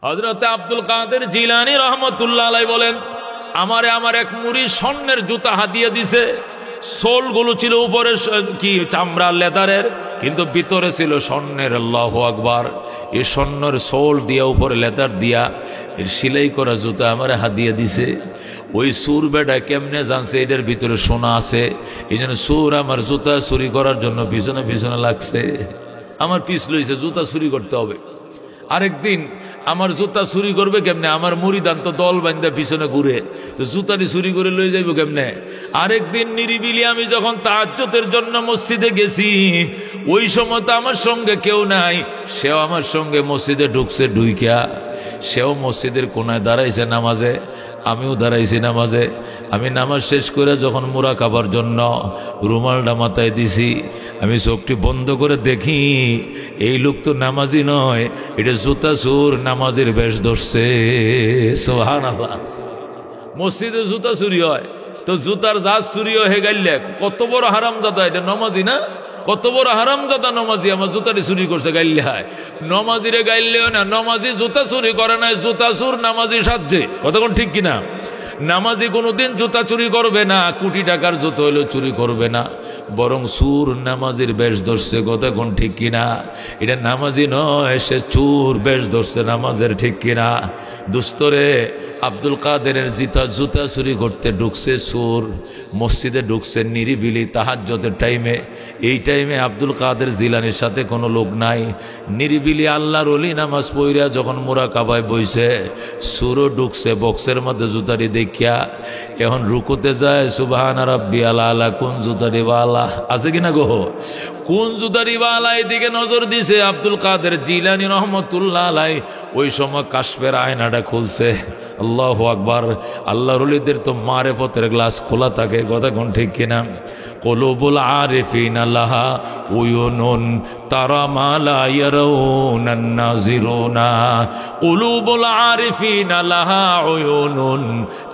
হযরত আব্দুল কাদের জিলানী রহমতুল্লাহ আলাইহি বলেন, আমারে আমার এক মুরিদ স্বর্ণের জুতা হাদিয়া দিছে। সোলগুলো ছিল উপরে কি চামড়ার লেদারের, কিন্তু ভিতরে ছিল স্বর্ণের। আল্লাহু আকবার। এই স্বর্ণের সোল দিয়া উপরে লেদার দিয়া এর সেলাই করা জুতা আমারে হাদিয়া দিছে। ওই সুর বেটা কেমনে জানছে এটার ভিতরে সোনা আছে? এই জন্য সুর আমার জুতা চুরি করার জন্য পিছনে পিছনে লাগছে, আমার পিছ লইছে, জুতা চুরি করতে হবে। আরেকদিন আমার জুতা চুরি করবে কেমনে? আমার মুরিদান তো দল বান্ধা পিছনে ঘুরে, তো জুতাটি চুরি করে লয়ে যাইব কেমনে? আরেকদিন নিরিবিলি আমি যখন তাহাজ্জুদের জন্য মসজিদে গেছি, ওই সময় তো আমার সঙ্গে কেউ নাই, সেও আমার সঙ্গে মসজিদে ঢুকছে। ঢুইকা সেও মসজিদের কোনায় দাঁড়াইছে নামাজে, আমিও দাঁড়াইছি নামাজে। আমি নামাজ শেষ করে যখন মুরাকাবার জন্য রুমালটা মাথায় দিছি, আমি চোখটি বন্ধ করে দেখি এই লোক তো নামাজি নয়, এটা জুতা চোর, নামাজের বেশ ধরছে। সুবহানাল্লাহ। মসজিদে জুতা চুরি হয়, তো জুতার যা চুরি হয়ে গেলে কত বড় হারামজাদা, এটা নমাজি না? কত বড় হারামজাদা নমাজি, আমার জুতাটি চুরি করছে গাইলে হয়। নমাজিরে গাইলেও না, নমাজি জুতা চুরি করে না, জুতা চোর নামাজি সাজছে। কতক্ষণ ঠিক কিনা? নামাজি কোনোদিন জুতা চুরি করবে না, কোটি টাকার জুতো হইলেও চুরি করবে না, বরং চুর নামাজির বেশ ধরছে। কতক্ষণ ঠিক কিনা? এটা নামাজি নয়, সে চুর বেশ ধরছে নামাজের। ঠিক কিনা? দুস্তরে আব্দুল কাদেরের জুতা চুরি করতে ঢুকছে চোর, মসজিদে ঢুকছে নিরিবিলি তাহাজ্জুদের টাইমে। এই টাইমে আব্দুল কাদের জিলানির সাথে কোনো লোক নাই, নিরিবিলি আল্লাহর ওলি নামাজ পড়িয়া যখন মুরাকাবায় বইছে, চোরও ঢুকছে বক্সের মধ্যে জুতারি দেখিয়া। এখন রুকুতে যায়, সুবহান রাব্বিয়াল আলা, কোন জুতারি ওয়ালা আছে কিনা গো? কোন জুতারি ওয়ালা এদিকে নজর দিছে আব্দুল কাদের জিলানী রহমতুল্লাহ আলাইহি। ওই সময় কাশফের আয়নাটা খুলছে। আল্লাহু আকবার। আল্লাহর ওলিদের তো মারেফতের গ্লাস খোলা থাকে। কতক্ষণ ঠিক কিনা? কুলুবুল আরিফিনা লাহা উয়ুনুন তারা মা লা ইয়ারাউনান নাযিরুনা। কুলুবুল আরিফিনা লাহা উয়ুনুন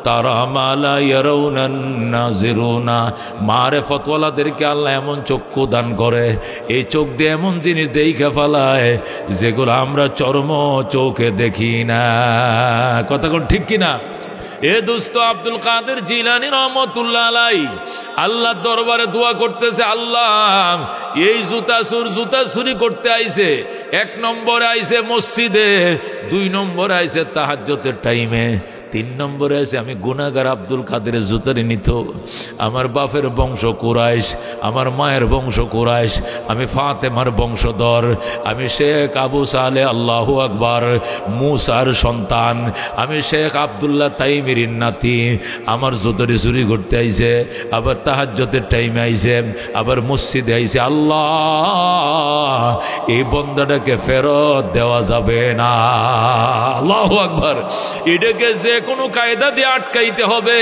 তারা মা লা ইয়ারাউনান নাযিরুনা। মারেফতওয়ালাদেরকে আল্লাহ এমন চক্ষু দান করে, এই চোখ দিয়ে এমন জিনিস দেইখা ফেলায় যেগুলো আমরা চর্ম চোখে দেখি না। কতক্ষণ ঠিক কিনা? এ দোস্ত, আব্দুল কাদের জিলানী রহমতুল্লাহ আলাইহি আল্লাহর দরবারে দোয়া করতেছে, আল্লাহ এই জুতা চুরি করতে আইছে, 1 নম্বরে আইছে মসজিদে, 2 নম্বরে আইছে তাহাজ্জুদের টাইমে, 3 নম্বরে আছে আমি গুনাহগার আব্দুল কাদের জুতারি নিত। আমার বাপের বংশ কুরাইশ, আমার মায়ের বংশ কুরাইশ, আমি ফাতেমার বংশধর, আমি শেখ আবু সালেহ আল্লাহু আকবার মুসার সন্তান, আমি শেখ আব্দুল্লাহ তাইমির নাতি। আমার জুতারি চুরি করতে আইছে, আবার তাহাজ্জুদের টাইমে আইছে, আবার মসজিদে আইছে। আল্লাহ এই বন্দাটাকে ফেরত দেওয়া যাবে না। আল্লাহু আকবার। এটাকে যে কোনো কায়দা দিয়ে আটকাইতে হবে,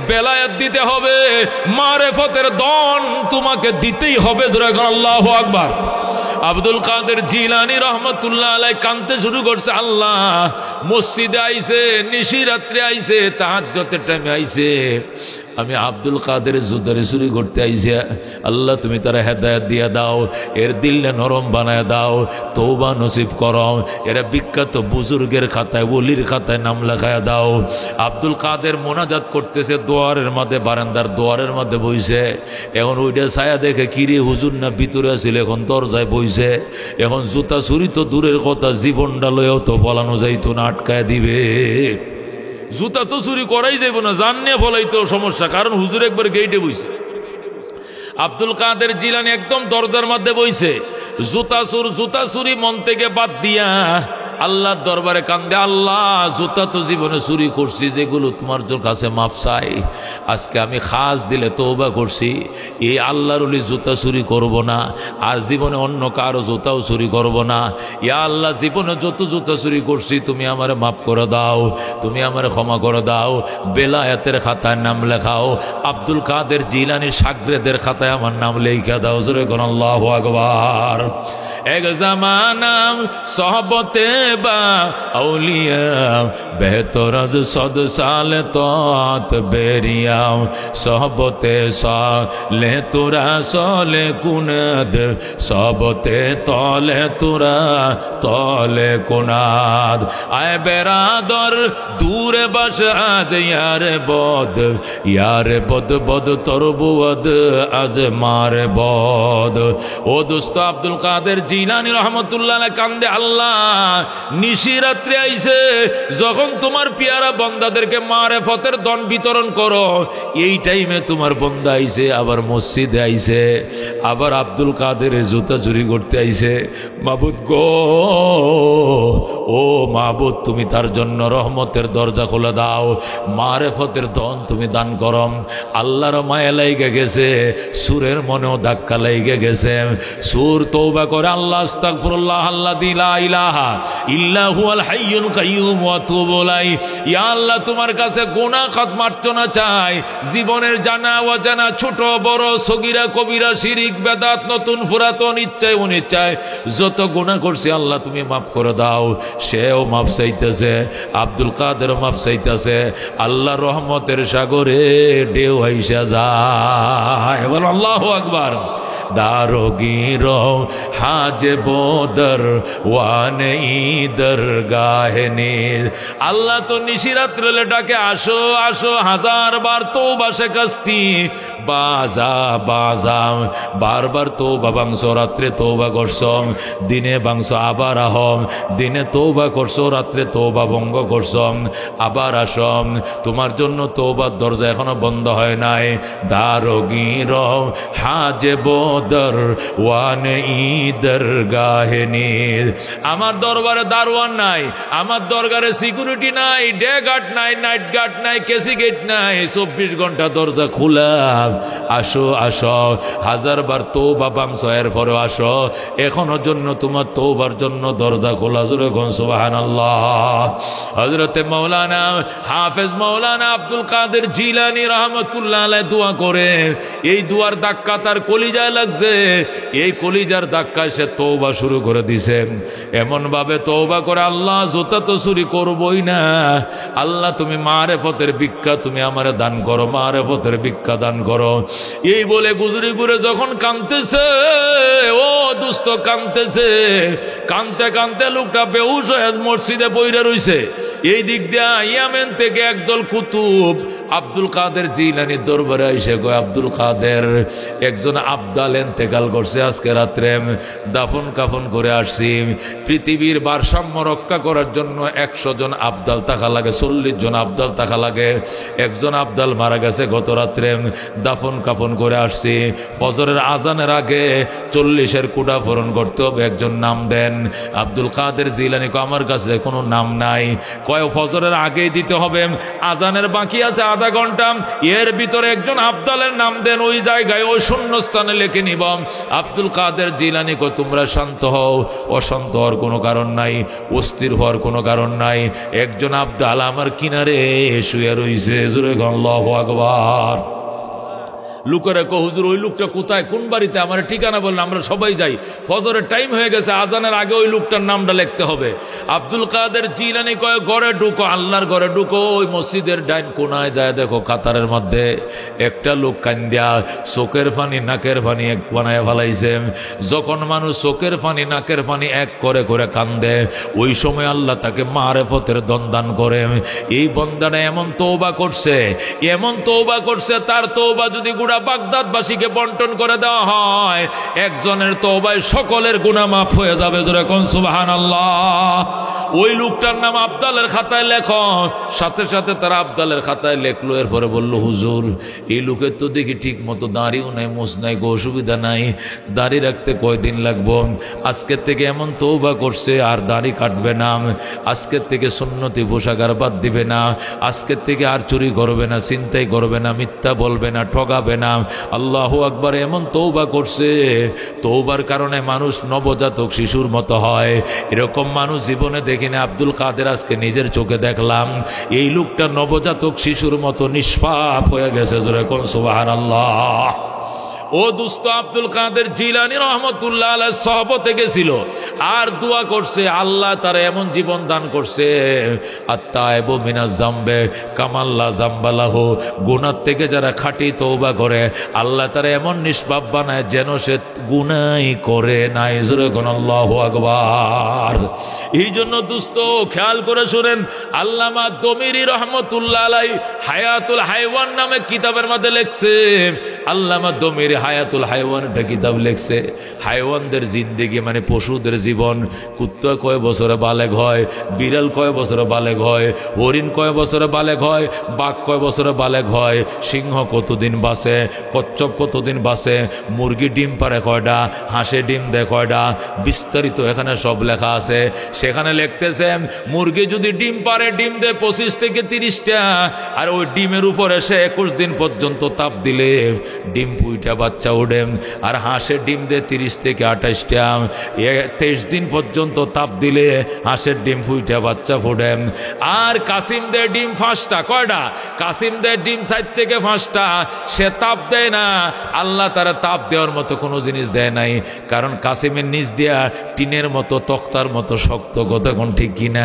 বেলায়েত দিতে হবে, মারেফতের দন তোমাকে দিতেই হবে। আল্লাহু আকবার। আব্দুল কাদের জিলানী রহমতুল্লাহ আলাইহি কানতে শুরু করছে, আল্লাহ মসজিদে আইছে, নিশিরাত্রে আইছে, তাহাজ্জুদের টাইমে আইছে, আমি আব্দুল কাদের জুতারি চুরি করতে আইছি। আল্লাহ তুমি তারা হেদায়েত দিয়ে দাও, এর দিলটা নরম বানায় দাও, তওবা নসিব করো, এরা বিখ্যাত বুজুর্গের খাতায়, ওলির খাতায় নাম লেখায় দাও। আব্দুল কাদের মোনাজাত করতেছে দোয়ারের মধ্যে, বারান্দার দোয়ারের মধ্যে বইছে। এখন ওইটা ছায়া দেখে, কিরে হুজুর না ভিতরে আছিল, এখন দরজায় বইছে। এখন জুতা চুরি তো দূরের কথা, জীবনটা লয়েও তো বলানো যাইতো না, আটকায় দিবে। জুতা তো চুরি করাই যাইব না, জান নিয়ে ফলাইতো সমস্যা, কারণ হুজুর একবার গেইটে বইছে। আব্দুল কাদের জিলানী একদম দরজার মধ্যে বইছে। জুতা চুরি মন থেকে বাদ দিয়া আল্লাহর দরবারে কান্দে, আল্লাহ জুতা তো জীবনে চুরি করছি, যেগুলো তোমার কাছে মাফ চাই। আজকে আমি খাস দিলে তওবা করছি, এই আল্লাহর ওলি জুতা চুরি করব না, আর জীবনে অন্য কারো জুতাও চুরি করব না। ইয়া আল্লাহ, জীবনে যত জুতা চুরি করছি তুমি আমারে মাফ করে দাও, তুমি আমারে ক্ষমা করে দাও। বেলায়েতের খাতায় নাম লেখাও, আব্দুল কাদের জিলানীর শাগরেদের খাতায় আমার নাম লেখা দাও। জোরে কোন আল্লাহু আকবার। এক জামানা সহবতে বা আউলিয়া বেহতর আজ 100 সাল তত বেরিয়া সহবতে সালে তোরা সলে কুনাদ সবতে তলে তোরা তলে কুনাদ আয় বেরাদর দূরে বাস আজ ইয়ারে বদ বদ তরবুদ আজ মারে বদ। ও দোস্ত আব্দুল কাদের জিলানী রহমতুল্লাহ কান্দে, আল্লাহ নিশিরাত্রে আইছে যখন তোমার পিয়ারা বন্দাদেরকে মারেফতের দন বিতরণ করো, এই টাইমে তোমার বন্দা আইছে, আবার মসজিদে আইছে, আবার আব্দুল কাদের জুতা চুরি করতে আইছে। মাবুদ গো, ও মাবুদ তুমি তার জন্য রহমতের দরজা খুলে দাও, মারেফতের দন তুমি দান করম। আল্লাহর মায়া লাইগে গেছে, সুরের মনেও ধাক্কা লাইগে গেছে। সুর তওবা করে আল্লাহ আস্তাগফিরুল্লাহ আল্লাযী লা ইলাহা ইল্লা হুয়াল হাইয়ুল কাইয়্যুম ওয়া তুবু ইলাইহি। ইয়া আল্লাহ তোমার কাছে গুনাহ খাতমার্জনা চাই, জীবনের জানা অজানা ছোট বড় সগীরা কবিরা শিরিক বেদাত নতুন পুরাতন ইচ্ছায় অনিচ্ছায় যত গুনাহ করছি আল্লাহ তুমি মাফ করে দাও। সেও মাফ চাইতেছে, আব্দুল কাদের মাফ চাইতেছে। আল্লাহ রহমতের সাগরে ঢেউ আইসা যায়, বল আল্লাহু আকবার। দারোগীরো হাজ বোদর ওয়ানে ঈদর গাহনে। আল্লাহ তো নিশিরাত্রে ডাকে আসো আসো, 1000 বার তওবা শিখাস্তি বাজা বাজা, বারবার তওবা বাংশ, রাত্রে তওবা করছ, দিনে বাংশ আবার আহম, দিনে তওবা করছো, রাত্রে তওবা ভঙ্গ করছ, আবার আসম। তোমার জন্য তওবার দরজা এখনো বন্ধ হয় নাই। দারোগীরো হাজ বোদর ওয়ানে ঈদর গাহনে। আমার দরবারে দারোয়ান নাই, আমার দরবারে সিকিউরিটি নাই, ডে গার্ড নাই, নাইট গার্ড নাই, কেসি গেট নাই, 24 ঘন্টা দরজা খোলা। আসো আসো, 1000 বার তওবা বাংশ, এরপরেও আসো, এখনো জন্য তোমার তওবার জন্য দরজা খোলা। জোরে কোন সুবহানাল্লাহ। হযরতে মাওলানা হাফেজ মাওলানা আব্দুল কাদের জিলানী রাহমাতুল্লাহ আলাইহি দোয়া করে, এই দুয়ার ধাক্কা তার কলিজায় লাগছে, এই কলিজার ধাক্কায় সে তওবা শুরু করে দিছে। এমন ভাবে তওবা করে, আল্লাহ জুতা তো চুরি করবই না, আল্লাহ তুমি মারেফতের ভিক্ষা তুমি আমারে দান করো, মারেফতের ভিক্ষা দান করো। এই বলে গুজরি ঘুরে যখন কাঁদতেছে, ও দুস্থ কাঁদতেছে, কাঁদতে কাঁদতে লোকটা বেহুশ হয়ে মসজিদে পইরা রইছে। এই দিক দিয়া ইয়ামেন থেকে একদল কুতুব আব্দুল কাদের জিলানীর দরবারে আইসে কয়, আব্দুল কাদের একজন আবদাল ইন্তেকাল করছে, আজকে রাত্রে দাফন কাফন করে আসছি। পৃথিবীর ভারসাম্য রক্ষা করার জন্য 100 জন আবদাল থাকা লাগে, 40 জন আবদাল থাকা লাগে। একজন আবদাল মারা গেছে গত রাত্রে, দাফন কাফন করে আসছি। ফজরের আজানের আগে 40-এর কোটা পূরণ করতে হবে, একজন নাম দেন। আব্দুল কাদের জিলানী কয়, আমার কাছে কোনো নাম নাই। কয় ফজরের আগেই দিতে হবে, আজানের বাকি আছে আধা ঘন্টা, এর ভিতরে একজন আবদালের নাম দেন, ওই জায়গায় ওই শূন্যস্থানে লিখে নিব। আব্দুল কাদের জিলানী কয়, তোমরা শান্ত হও, অশান্ত হওয়ার কোনো কারণ নাই, অস্থির হওয়ার কোনো কারণ নাই। একজন আবদাল আমার কিনারে শুয়ে রইছে। জোরে আল্লাহু আকবার। লোকেরা কো, হুজুর ওই লোকটা কোথায়, কোন বাড়িতে, আমার ঠিকানা বললেন, আমরা সবাই যাই, ফজরের টাইম হয়ে গেছে, আজানের আগে ওই লোকটার নামটা লিখতে হবে। আব্দুল কাদের জিলানী কয়, ঘরে ঢুকো, আল্লাহর ঘরে ঢুকো, ওই মসজিদের ডাইন কোনায় যায় দেখো, কাতারের মধ্যে একটা লোক কান্দিয়া চোখের পানি নাকের পানি এক বানায় ফেলাইছে। যখন মানুষ চোখের পানি নাকের পানি এক করে করে কান্দে, ওই সময় আল্লাহ তাকে মারেফতের দন্দান করে। এই বন্দাটা এমন তওবা করছে, এমন তওবা করছে, তার তওবা যদি গুড়া বাগদাদবাসীকে বন্টন করে দেওয়া হয়, একজনের তওবায় সকলের গুনাহ মাফ হয়ে যাবে। জোরে কোন সুবহানাল্লাহ। ওই লোকটার নাম আবদালের খাতায় লেখো। সাথে সাথে তারা আবদালের খাতায় লেখলো। এরপরে বলল, হুজুর এই লোকের তো দেখি ঠিক মতো দাড়িও নাই, মুছ নাই, গো অসুবিধা নাই, দাড়ি রাখতে কয়দিন লাগবো? আজকের থেকে এমন তওবা করছে আর দাড়ি কাটবে না, আজকের থেকে সুন্নতি পোশাকার বাদ দিবে না, আজকের থেকে আর চুরি করবে না, ছিনতাই করবে না, মিথ্যা বলবে না, ঠগাবে না। আল্লাহু আকবার। এমন তওবা করছে, তওবার কারণে মানুষ নবজাতক শিশুর মতো হয়। এরকম মানুষ জীবনে দেখিনি। আব্দুল কাদের আজকে নিজের চোখে দেখলাম, এই লোকটা নবজাতক শিশুর মতো নিষ্পাপ হয়ে গেছে। জোরে কোন সুবহানাল্লাহ। ও দুস্থ আব্দুল কাদের জিলানী রহমতুল্লাহ আলাইহি সহবতে গেছিল আর দোয়া করছে, আল্লাহ তারা এমন জীবন দান করছে, আত্তায়েবু মিনাজ জামবে কামাল্লা জামবালাহু, গুনাহ থেকে যারা খাঁটি তওবা করে আল্লাহ তারা এমন নিষ্পাপ বানায় যেন সে গুনাহই করে নাই। জোরে কোন আল্লাহু আকবার। এই জন্য দুস্থ খেয়াল করে শুনেন, আল্লামা দমিরি রহমতুল্লাহ আলাইহি হায়াতুল হাইওয়ান নামে কিতাবের মধ্যে লিখছে, আল্লামা দমিরি হায়াতুল হাইওয়ান একটা কিতাব লিখছে, হাইওয়ানদের জিন্দেগি মানে পশুদের জীবন, কুত্তা কয় বছরে বালেগ হয়, বিড়াল কয় বছরে বালেগ হয়, হরিণ কয় বছরে বালেগ হয়, বাঘ কয় বছরে বালেগ হয়, সিংহ কতদিন বাঁচে, কচ্ছপ কতদিন বাঁচে, মুরগি ডিম পারে কয়টা, হাঁসে ডিম দেয় কয়টা, বিস্তারিত এখানে সব লেখা আছে। সেখানে লিখতেছে মুরগি যদি ডিম পারে, ডিম দেয় 25 থেকে 30টা, আর ওই ডিমের উপরে সে 21 দিন পর্যন্ত তাপ দিলে ডিম পুইটা বাচ্চা ওঠে, আর হাঁসের ডিম দেয় 30 থেকে 28টা, 23 দিন পর্যন্ত তাপ দিলে হাঁসের ডিম পুইটা বাচ্চা ফোটে, আর কাসিম দেয় ডিম 5টা, কয়টা কাসিম দেয় ডিম 4 থেকে 5টা, সে তাপ দেয় না, আল্লাহ তারা তাপ দেওয়ার মতো কোনো জিনিস দেয় নাই, কারণ কাসিমের নিচ দেয়া টিনের মতো তক্তার মতো শক্ত, কতক্ষণ ঠিক কিনা।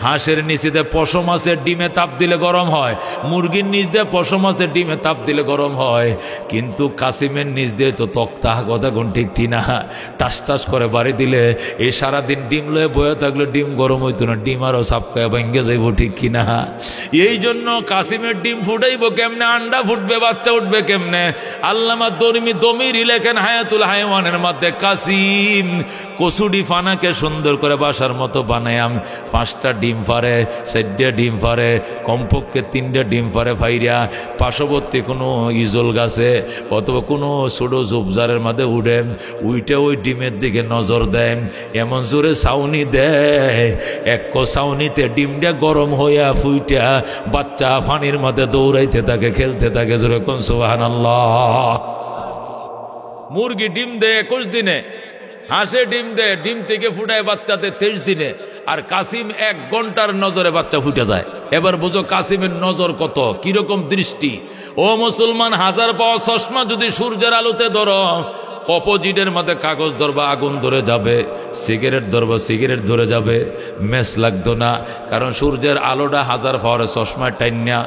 হাঁসের নিচে দিয়ে পশম আছে, ডিমে তাপ দিলে গরম হয়, মুরগির নিচ দিয়ে পশম আছে, ডিমে তাপ দিলে গরম হয়, কিন্তু কাসিমের নিচ দিয়ে তো তক্তা, কতক্ষণ ঠিক কিনা। টাস টাস করে বাড়ি দিলে এই সারাদিন ডিম লয়ে বয়ে থাকলে ডিম গরম হইতো না, ডিম আরো সাপকায় ভেঙে যাইব, ঠিক কিনা। এই জন্য কাসিমের ডিম ফুটাইব কেমনে, আন্ডা ফুটবে, বাচ্চা উঠবে কেমনে। আল্লামা দমিরি লেখেন হায়াতুল হাইওয়ানের মধ্যে, কাসিম কসুডি ফানাকে সুন্দর করে বাসার মতো বানায়াম, 5টা ডিম পারে, 4টা ডিম পারে, কমপক্ষে 3টা ডিম পারে ফাইরা পার্শ্ববর্তী কোনো ইজল গাছে অথবা কোনো ছোট ঝোপঝাড়ের মধ্যে উঠেন, উইটে ওই ডিমের দিকে নজর দেন, এমন জোরে ছাউনি দেয়, এক ছাউনিতে ডিমটা গরম হইয়া ফুইটা বাচ্চা পানির মধ্যে দৌড়াইতে থাকে, খেলতে থাকে। জোরে কোন সুবহানাল্লাহ। মুরগি ডিম দেয় 21 দিনে, হাঁসে ডিম দেয়, ডিম থেকে ফুটায় বাচ্চাতে 23 দিনে, আর কাসিম 1 ঘন্টার নজরে বাচ্চা ফুটে যায়। এবার বুঝো কাসিমের নজর কত, কিরকম দৃষ্টি। ও মুসলমান, 1000 পাওয়া চশমা যদি সূর্যের আলোতে ধরো, অপোজিটের মধ্যে কাগজ ধরবা আগুন ধরে যাবে, সিগারেট ধরবা সিগারেট ধরে যাবে, মেস লাগতো না, কারণ সূর্যের আলোটা 1000 পাওয়ার চশমায় টাইনা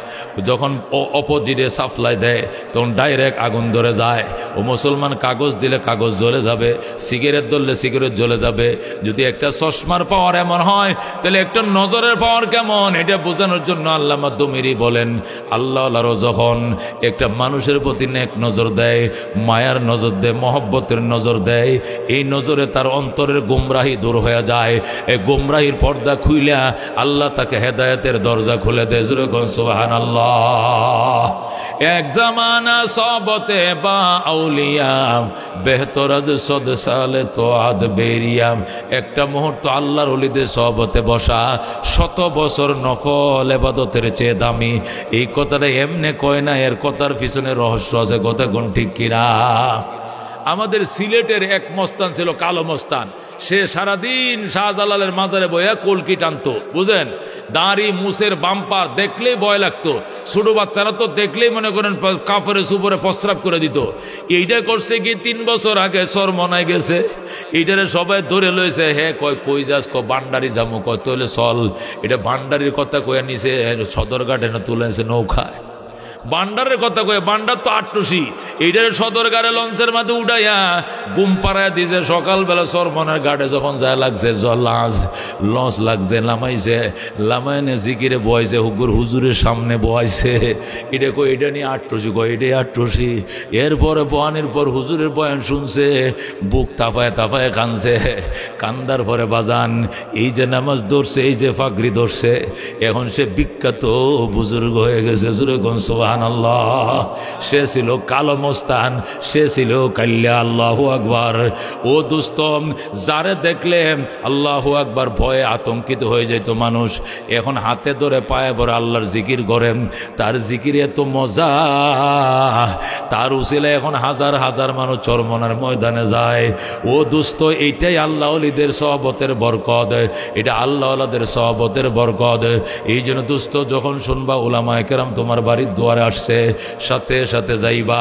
যখন অপোজিটে সাপ্লাই দেয় তখন ডাইরেক্ট আগুন ধরে যায়। ও মুসলমান, কাগজ দিলে কাগজ জ্বলে যাবে, সিগারেট ধরলে সিগারেট জ্বলে যাবে। যদি একটা চশমার পাওয়ার এমন হয়, তাহলে একটা নজরের পাওয়ার কেমন, এটা বোঝানোর জন্য আল্লামা দমিরি বলেন, আল্লাহর যখন একটা মানুষের প্রতি নেক নজর দেয়, মায়ার নজর দেয়, মহব্বতের নজর দেয়, এই নজরে তার অন্তরের গুমরাহি দূর হয়ে যায়। এই গুমরাহির পর্দা খুইলা আল্লাহ তাকে হেদায়েতের দরজা খুলে দেয়। জোরে কোন সুবহানাল্লাহ। এক জামানা সবতে বা আউলিয়া বেহতর আজ 100 সালে তো আদ বেরিয়াম, একটা মুহূর্ত আল্লাহর ওলিদের সহবতে বসা 100 বছর নফল ইবাদতের চেয়ে দামি। এই কথাটা এমনি কয় না, এর কথার পিছনে রহস্য আছে, কথা কোন ঠিক কিনা। আমাদের সিলেটের এক মস্তান ছিল, কালো মস্তান, সে সারাদিন শাহজালালের মাজারে বইয়া কলকি টানতো, বুঝেন, দাড়ি মুসের বাম্পার দেখলেই ভয় লাগতো। ছোট বাচ্চারা তো দেখলেই মনে করেন কাফরে সুপরে প্রস্রাব করে দিত। এইটা করছে কি 3 বছর আগে চরমনায় গেছে, এইটারে সবাই ধরে লইছে, হে কয় কই যাস, বান্ডারি যামু, কয় তোলে চল। এটা ভান্ডারির কথা কয়ে নিছে, সদরঘাটে না তুলেছে নৌকায়। বান্ডারের কথা কয়ে, বান্ডার তো আটটুসি, এইটার সদরঘাটে লঞ্চের মাঝে উঠাইয়া গুম পাড়ায় দিছে। সকালবেলা সরমনের ঘাটে যখন যায় লাগছে, লঞ্চ লাগছে, লামাইছে, লামাইনে জিকিরে বয়ছে, হুজুরের সামনে বয়ছে। এটা কই, এটা নিয়ে আটটুসি, কয় এটাই আটটুসি। এরপরে বয়ানের পর হুজুরের বয়ান শুনছে, বুক তাপায় তাপায় কানছে। কান্দার পরে বাজান, এই যে নামাজ ধরছে, এই যে ফাগরি ধরছে, এখন সে বিখ্যাত বুজুর্গ হয়ে গেছে। জোরে কোন সুবহানাল্লাহ। সে ছিল কালো মস্তান, সে ছিল কাল্লা। আল্লাহু আকবার। ও দোস্ত, যারে দেখলে আল্লাহু আকবার ভয়ে আতঙ্কিত হয়ে যেত মানুষ, এখন হাতে ধরে পায়ে ভরে আল্লাহর জিকির করেন। তার জিকির এত মজা, তার উসিলে এখন হাজার হাজার মানুষ চরমনার ময়দানে যায়। ও দোস্ত, এইটাই আল্লাহ ওলিদের সহবতের বরকত, এটা আল্লাহ ওলাদের সহবতের বরকত। এই জন্য দোস্ত, যখন শুনবা উলামায়ে কেরাম তোমার বাড়ির দুয়ারে আসছে, সাথে সাথে যাইবা।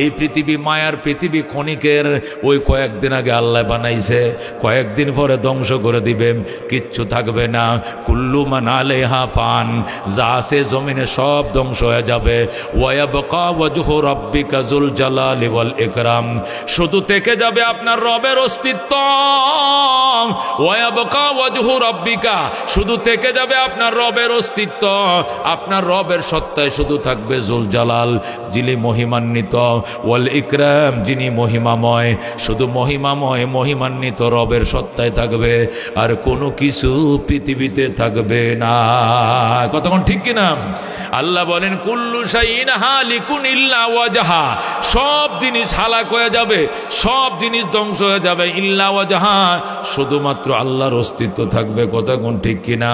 এই পৃথিবী মায়ার পৃথিবী, ক্ষণিকের, ওই কয়েকদিন আগে আল্লাহ বানাইছে, কয়েকদিন পরে ধ্বংস করে দিবে, কিচ্ছু থাকবে না। কুল্লু মান আলাইহা ফান, যা আছে জমিনে সব ধ্বংস হয়ে যাবে। ওয়ায়াবকা ওয়াজহু রাব্বিকা যুল জালালি ওয়াল ইকরাম, শুধু থেকে যাবে আপনার রবের অস্তিত্ব। ওয়ায়াবকা ওয়াজহু রাব্বিকা, শুধু থেকে যাবে আপনার রবের অস্তিত্ব, আপনার রবের সত্তায় শুধু থাকবে যুল জালাল, যিনি মহিমান্বিত, ওয়াল ইকরাম, যিনি মহিমাময়, শুধু মহিমাময় মহিমান্বিত রবের সত্তায় থাকবে, আর কোনো কিছু পৃথিবীতে থাকবে না। কতক্ষণ ঠিক কিনা? আল্লাহ বলেন কুল্লু শাইইন হালিকুন ইল্লা ওয়াজহা, সব জিনিস হালাক হয়ে যাবে, সব জিনিস ধ্বংস হয়ে যাবে, ইল্লা ওয়াজহা, শুধুমাত্র আল্লাহর অস্তিত্ব থাকবে। কতক্ষণ ঠিক কিনা?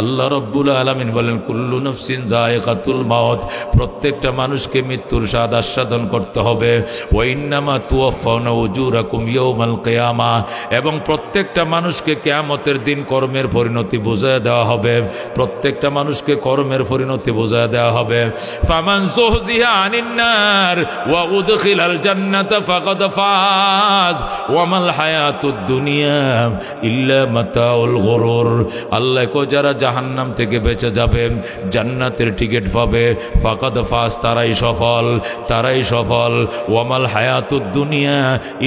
আল্লাহ রাব্বুল আলামিন বলেন কুল্লু নাফসিন যায়কাতুল মাউত, প্রত্যেকটা মানুষকে মৃত্যুর স্বাদ আস্বাদন করতে হবে। ওয়া ইন্নামা তুওয়াফাউনা উজুরাকুম ইয়াউমাল কিয়ামা, এবং প্রত্যেকটা মানুষকে কিয়ামতের দিন কর্মের পরিণতি বুঝিয়ে দেওয়া হবে, প্রত্যেকটা মানুষকে কর্মের পরিণতি বুঝিয়ে দেওয়া হবে। ফামান যুহজিহা আনিন নার ওয়া উদখিলাল জান্নাতা ফাকাদ ফাজ ওয়া মাল হায়াতুদ দুনিয়া ইল্লা মাতাউল গুরুর। আল্লাহ কো যারা জাহান্নাম থেকে বেঁচে যাবে, জান্নাতের টিকিট পাবে, ফাকাদ ফাজ, তারাই সফল, তারাই সফল। ওয়া মাল হায়াতুদ দুনিয়া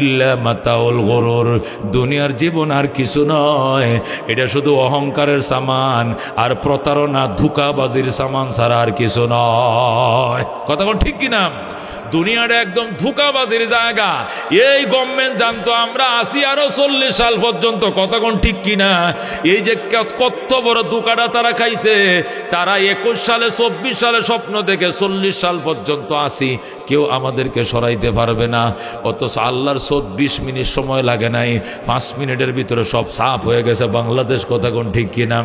ইল্লা মাতাউল গুরুর, দুনিয়ার জীবন আর কিছু নয়, এটা শুধু অহংকারের সামান আর প্রতারণা ধোঁকাবাজির সামান ছাড়া আর কিছু নয়। কথা বল ঠিক কিনা? দুনিয়াটা একদম ধোঁকাবাজির জায়গা। এই গভর্নমেন্ট জানতো আমরা আসি আরো 40 সাল পর্যন্ত। কতক্ষণ ঠিক কিনা? এই যে কত বড় ধোঁকাটা তারা খাইছে, তারা 21 সালে 24 সালে স্বপ্ন দেখে 40 সাল পর্যন্ত আসি, কেউ আমাদেরকে সরাইতে পারবে না। অথচ আল্লাহর 24 মিনিট সময় লাগে নাই, 5 মিনিটের ভিতরে সব সাফ হয়ে গেছে বাংলাদেশ। কতক্ষণ ঠিক কিনা?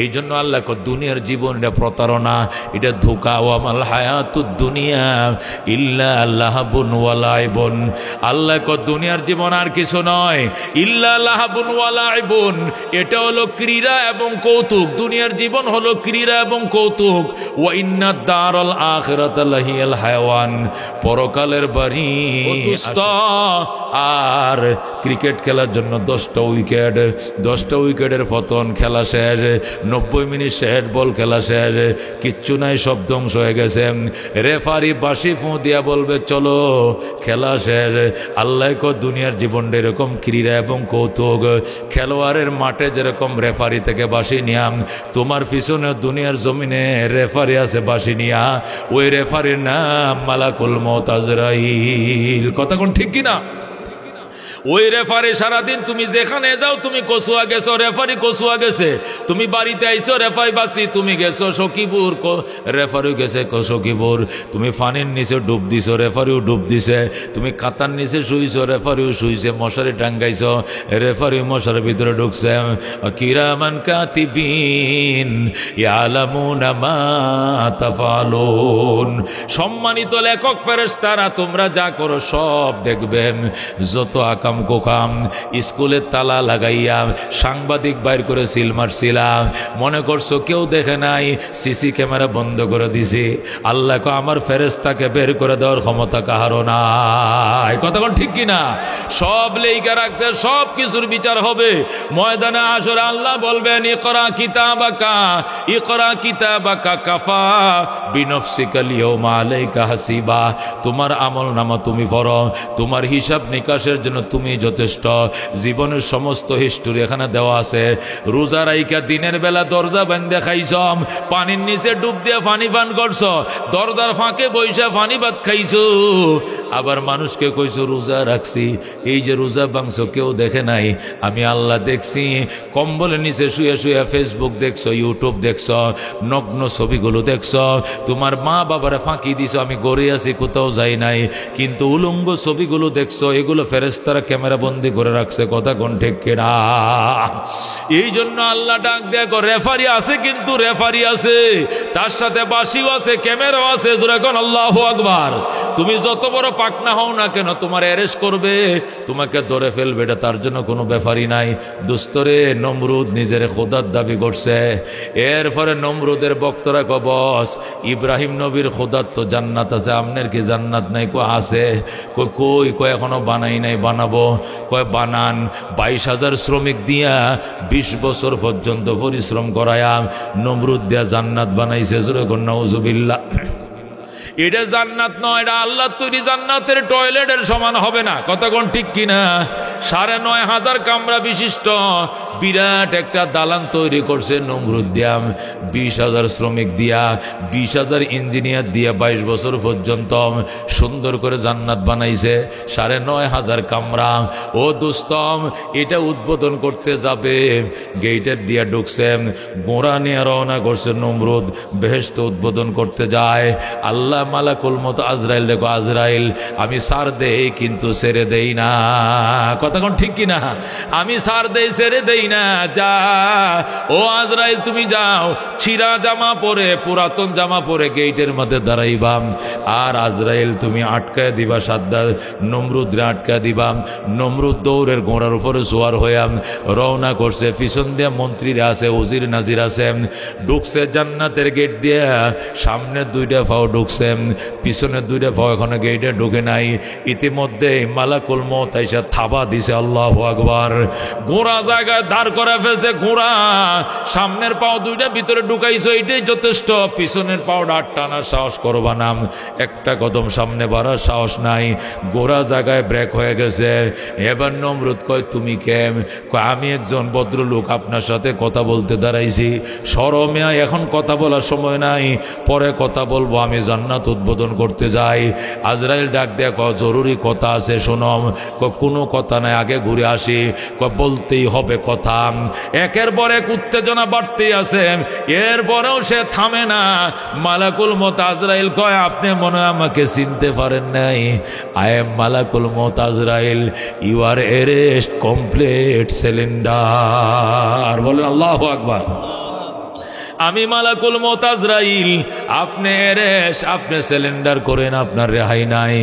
এই জন্য আল্লাহ দুনিয়ার জীবন এটা প্রতারণা, এটা ধোঁকা। ওয়ামাল হায়াতুদ দুনিয়া ইল্লা লাহাবুন ওয়া লাইবুন, আল্লাহ কো দুনিয়ার জীবন আর কিছু নয়, ইল্লা লাহাবুন ওয়া লাইবুন, এটা হলো ক্রীড়া এবং কৌতুক। দুনিয়ার জীবন হলো ক্রীড়া এবং কৌতুক। ওয়া ইন্নাদ দারাল আখিরাতা লাহিয়াল হায়াওয়ান, পরকালের বাড়ি আর ক্রিকেট খেলার জন্য 10টা উইকেট, 10টা উইকেটের পতন, খেলা শেষ, 90 মিনিট শেষ, বল খেলা শেষ, কিচ্ছু নাই, সব ধ্বংস হয়ে গেছে। রেফারি বাঁশি ফু দিয়া বলবে চলো খেলা শেষ। আল্লাহ কো দুনিয়ার জীবনটা এরকম ক্রীড়া এবং কৌতুক। খেলোয়াড়ের মাঠে যেরকম রেফারি থেকে বাঁশি নিয়াম, তোমার পিছনে দুনিয়ার জমিনে রেফারি আছে বাঁশি নিয়া, ওই রেফারির নাম মালাকুল মউত আজরাইল। কথা কোন ঠিক কিনা? ওই রেফারি সারাদিন তুমি যেখানে যাও, তুমি কচুয়া গেছো, রেফারি কচুয়া গেছে, তুমি বাড়িতে আইছো, রেফারি বাসি, তুমি গেছো সখীপুর, রেফারিও গেছে সখীপুর, তুমি ফানির নিচে ডুব দিছো, রেফারিও ডুব দিছে, তুমি কাতার নিচে শুইছো, রেফারিও শুইছে, মশারি টাঙ্গাইছো, রেফারিও মশারির ভিতরে ঢুকছে। কিরামান কাতিবিন ইয়ালামুনা মা তাফালুন, সম্মানিত লেখক ফেরেশতারা তোমরা যা করো সব দেখবেন। যত আকাম কোকাম, স্কুলের তালা লাগাইয়া সাংবাদিক বাইর করে সিল মারছিলাম, মনে করছো কেউ দেখে নাই, সিসি ক্যামেরা বন্ধ করে দিছি। আল্লাহ কো আমার ফেরেশতাকে বের করে দেওয়ার ক্ষমতা কাহারও নাই। কতক্ষণ ঠিক কিনা? সব লেখা রাখছে, সব কিছুর বিচার হবে ময়দানে হাশরে। আল্লাহ বলবেন ইকরা কিতাবাকা, ইকরা কিতাবাকা কাফা বিনফসিকা লিয়াউমা আলাইকা হাসিবা, তোমার আমল নামা তুমি পড়ো, তোমার হিসাব নিকাশের জন্য তুমি যথেষ্ট। জীবনের সমস্ত হিস্টোরি এখানে দেওয়া আছে। রোজা রাইকা দিনের বেলা দরজা বান্ধে খাইছ, পানির নিচে ডুব দিয়ে পানি পান করছ, দরজার ফাঁকে বইসা পানি ভাত খাইছো, আবার মানুষকে কইছো রোজা রাখছি। এই যে রোজা ভাঙছো কেউ দেখে নাই, আমি আল্লাহ দেখছি। কম্বলের নিচে শুয়ে শুয়ে ফেসবুক দেখছো, ইউটিউব দেখছো, নগ্ন ছবিগুলো দেখছো, তোমার মা বাবারে ফাঁকি দিছো, আমি গড়ে আছি কোথাও যাই নাই, কিন্তু উলঙ্গ ছবিগুলো দেখছো, এগুলো ফেরেশতারা ক্যামেরা বন্দি করে রাখছে। কথা কোন ঠিক কিনা? এই জন্য আল্লাহ ডাক দেখো, রেফারি আছে কিন্তু রেফারি আছে, তার সাথে বাঁশিও আছে, ক্যামেরাও আছে। জোরে কোন আল্লাহু আকবার। তুমি যত বড় পাকনা হও না কেন, তোমার অ্যারেস্ট করবে, তোমাকে ধরে ফেলবে, এটা তার জন্য কোনো ব্যাপারই নাই। দুস্তরে নমরুদ নিজের খোদার দাবি করছে। এরপরে নমরুদের বক্তরা কয়, বস ইব্রাহিম নবীর খোদার তো জান্নাত আছে, আপনার কি জান্নাত নাই? কয় আছে। কই? কয় এখনো বানাই নাই, বানাবো। কয় বানান। 22,000 শ্রমিক দিয়া 20 বছর পর্যন্ত পরিশ্রম করায়া নমরুদ দিয়া জান্নাত বানাইছে। জোরে কোন নাউজুবিল্লাহ। এটা জান্নাত নয়, এটা আল্লাহ তৈরি জান্নাতের টয়লেটের সমান হবে না। কথা কোন ঠিক কিনা? 9,500 কামরা বিশিষ্ট বিরাট একটা দালান তৈরি করছে নমরুদ দিয়া, 20,000 শ্রমিক দিয়া, 20,000 ইঞ্জিনিয়ার দিয়া 22 বছর পর্যন্ত সুন্দর করে জান্নাত বানাইছে। 9,500 কামরা। ও দোস্তম, এটা উদ্বোধন করতে যাবে, গেটের দিয়া ঢুকছে, গোড়া নিয়ে রওনা করছে নমরুদ, বেহেশত উদ্বোধন করতে যায়। আল্লাহ মালাকুল মত আজরাইল দেখো, আজরাইল আমি সার দেই কিন্তু ছেড়ে দেই না। কথা কোন ঠিক কিনা? আমি সার দেই ছেড়ে দেই না। যা ও আজরাইল, তুমি যাও, ছিঁড়া জামা পরে, পুরাতন জামা পরে গেটের মধ্যে দাঁড়াইবা, আর আজরাইল তুমি আটকায় দিবা, সাদ্দার নমরুদরে আটকায় দিবা। নমরুদ দৌড়ের ঘোড়ার উপরে সোয়ার হইয়া রওনা করছে। পিছন দিয়ে মন্ত্রীরা আছে, উজির নাজির আছে। ঢুকছে জান্নাতের গেট দিয়ে, সামনে 2টা পাও ঢুকছে, পিছনে 2টা পাও এখনো গেটে ঢুকে নাই। ইতিমধ্যে মালাকুল মউত আইসা থাবা দিছে। আল্লাহু আকবার। ঘোড়া জায়গায় দাঁড় করে ফেলছে। ঘোড়া সামনের পাও 2টা ভিতরে ঢুকাইছো, এটাই যথেষ্ট। পিছনের পাও ডাট টানার সাহস করবা না, একটা কদম সামনে বাড়ার সাহস নাই। ঘোড়া জায়গায় ব্রেক হয়ে গেছে। এবার নমরুদ কয়, তুমি কেম? কয় আমি একজন ভদ্রলোক, আপনার সাথে কথা বলতে দাঁড়াইছি। শরমে এখন কথা বলার সময় নাই, পরে কথা বলবো, আমি জান্নাত উদ্বোধন করতে যাই। আজরাইল ডাক দেয়া কয়, জরুরি কথা আছে, শোনম। কয় কোনো কথা নাই, আগে ঘুরে আসি। কয় বলতেই হবে কথা। একের পর এক উত্তেজনা বাড়তেই আছে, এরপরেও সে থামে না। মালাকুল মত আজরাইল কয়, আপনি মনে হয় আমাকে চিনতে পারেন নাই। আই এম মালাকুল মত আজরাইল, you are arrest complete cylinder. বলেন আল্লাহু আকবার। আমি মালাকুল মউত আজরাইল, আপনি এরেস, আপনি সিলিন্ডার করেন, আপনার রেহাই নাই।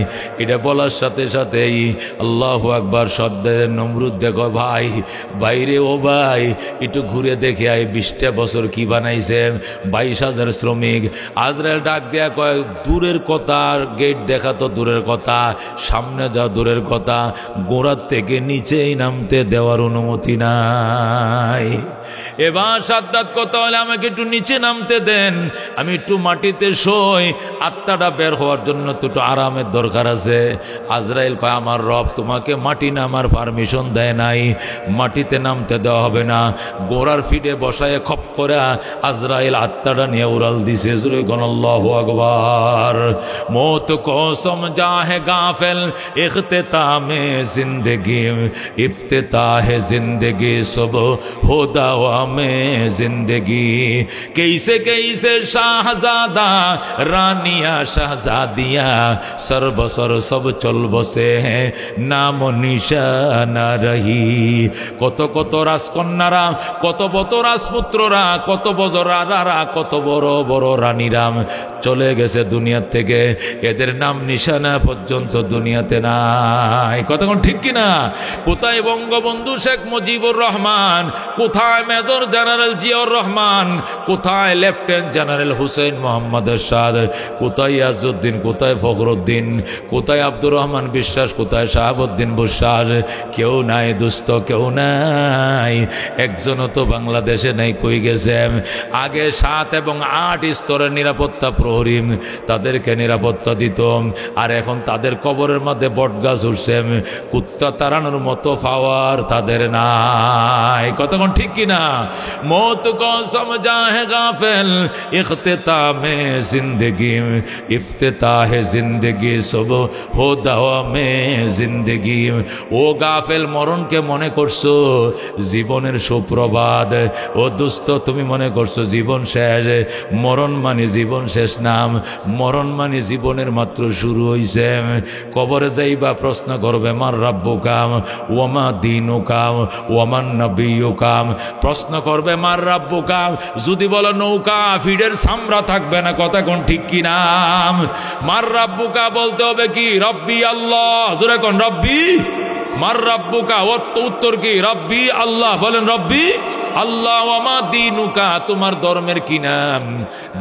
এটা বলার সাথে সাথেই আল্লাহু আকবার শব্দে নমরুদ দেখো, ভাই বাইরে, ও ভাই একটু ঘুরে দেখে আয়, 20টা বছর কি বানাইছে, 22,000 শ্রমিক। আজরাইল ডাক দেয়া কয়, দূরের কথা, গেট দেখা তো দূরের কথা, সামনে যা দূরের কথা, গোড়ার থেকে নিচেই নামতে দেওয়ার অনুমতি নাই। এবার সাদ্দাত কথা হলে, আমাকে একটু নিচে নামতে দেন, আমি একটু মাটিতে শোই, আত্মাটা বের হওয়ার জন্য তো একটু আরামের দরকার আছে। আজরাইল কয়, আমার রব তোমাকে মাটি নামার পারমিশন দেয় নাই, মাটিতে নামতে দেওয়া হবে না। গোড়ার ফিডে বসায় খপ করে আজরাইল আত্মাটা নিয়ে উড়াল দিছে। জোরে কোন আল্লাহু আকবার। মৌত কো সমঝা হে গাফিল, ইখতিতামে জিंदगी, ইফতিতাহে জিंदगी, সব हो दावा में जिंदगी। कैसे कैसे शाहजादा, रानिया शाहजादिया, सरबसर सब चल बसे हैं, नाम निशाना रही। কত কত রাজকন্যারা, কত বড় রাজপুত্ররা, কত বড় রাজারা, কত বড় বড় রানীরাম চলে গেছে দুনিয়া থেকে, এদের নাম নিশানা পর্যন্ত দুনিয়াতে নাই। কথা কোন ঠিক কিনা? কোথায় বঙ্গবন্ধু শেখ মুজিবুর রহমান, কোথায় মেজর জেনারেল জিয়াউর রহমান, কোথায় লেফটেন্যান্ট জেনারেল হুসেইন মোহাম্মদ এরশাদ, কোথায় ইয়াজউদ্দিন, কোথায় ফখরুদ্দিন, কোথায় আব্দুর রহমান বিশ্বাস, কোথায় শাহাবুদ্দিন বিশ্বাস? কেউ নাই দোস্ত, কেউ নাই। একজনও তো বাংলাদেশে নাই। কই গেছে? আগে 7 এবং 8 স্তরের নিরাপত্তা প্রহরী তাদেরকে নিরাপত্তা দিত, আর এখন তাদের কবরের মধ্যে বটগাছ উঠছে, কুত্তা তাড়ানোর মতো পাওয়ার তাদের নাই। কতক্ষণ ঠিক কিনা? মौत को समझा है गाफिल, इख्तितामे जिंदगी, इफ्तिताह जिंदगी, सब हो दावा में जिंदगी। ও গাফেল, মরণকে মনে করছো জীবনের সুপ্রভাত। ও দোস্ত, তুমি মনে করছো জীবন শেষ। মরণ মানে জীবন শেষ নাম, মরণ মানে জীবনের মাত্র শুরু হইছে। কবরে যাইবা, প্রশ্ন করবে মার রাব্বুকাম ওয়ামা দীনুকাম ওয়ামান নবিয়ুকাম, প্রশ্ন করবে মার রাব্বুকাম। যদি বলে নৌকা ফিডের সামরা থাকবে না, কথা কোন ঠিক কি নাম? মার রাব্বুকা বলতে হবে কি? রব্বি আল্লাহ। জোরে কোন রব্বি। মার রাব্বুকা, উত্তর কি? রব্বি আল্লাহ। বলেন রব্বি আল্লাহ। ওয়ামা দীনুকা, তোমার ধর্মের কি নাম?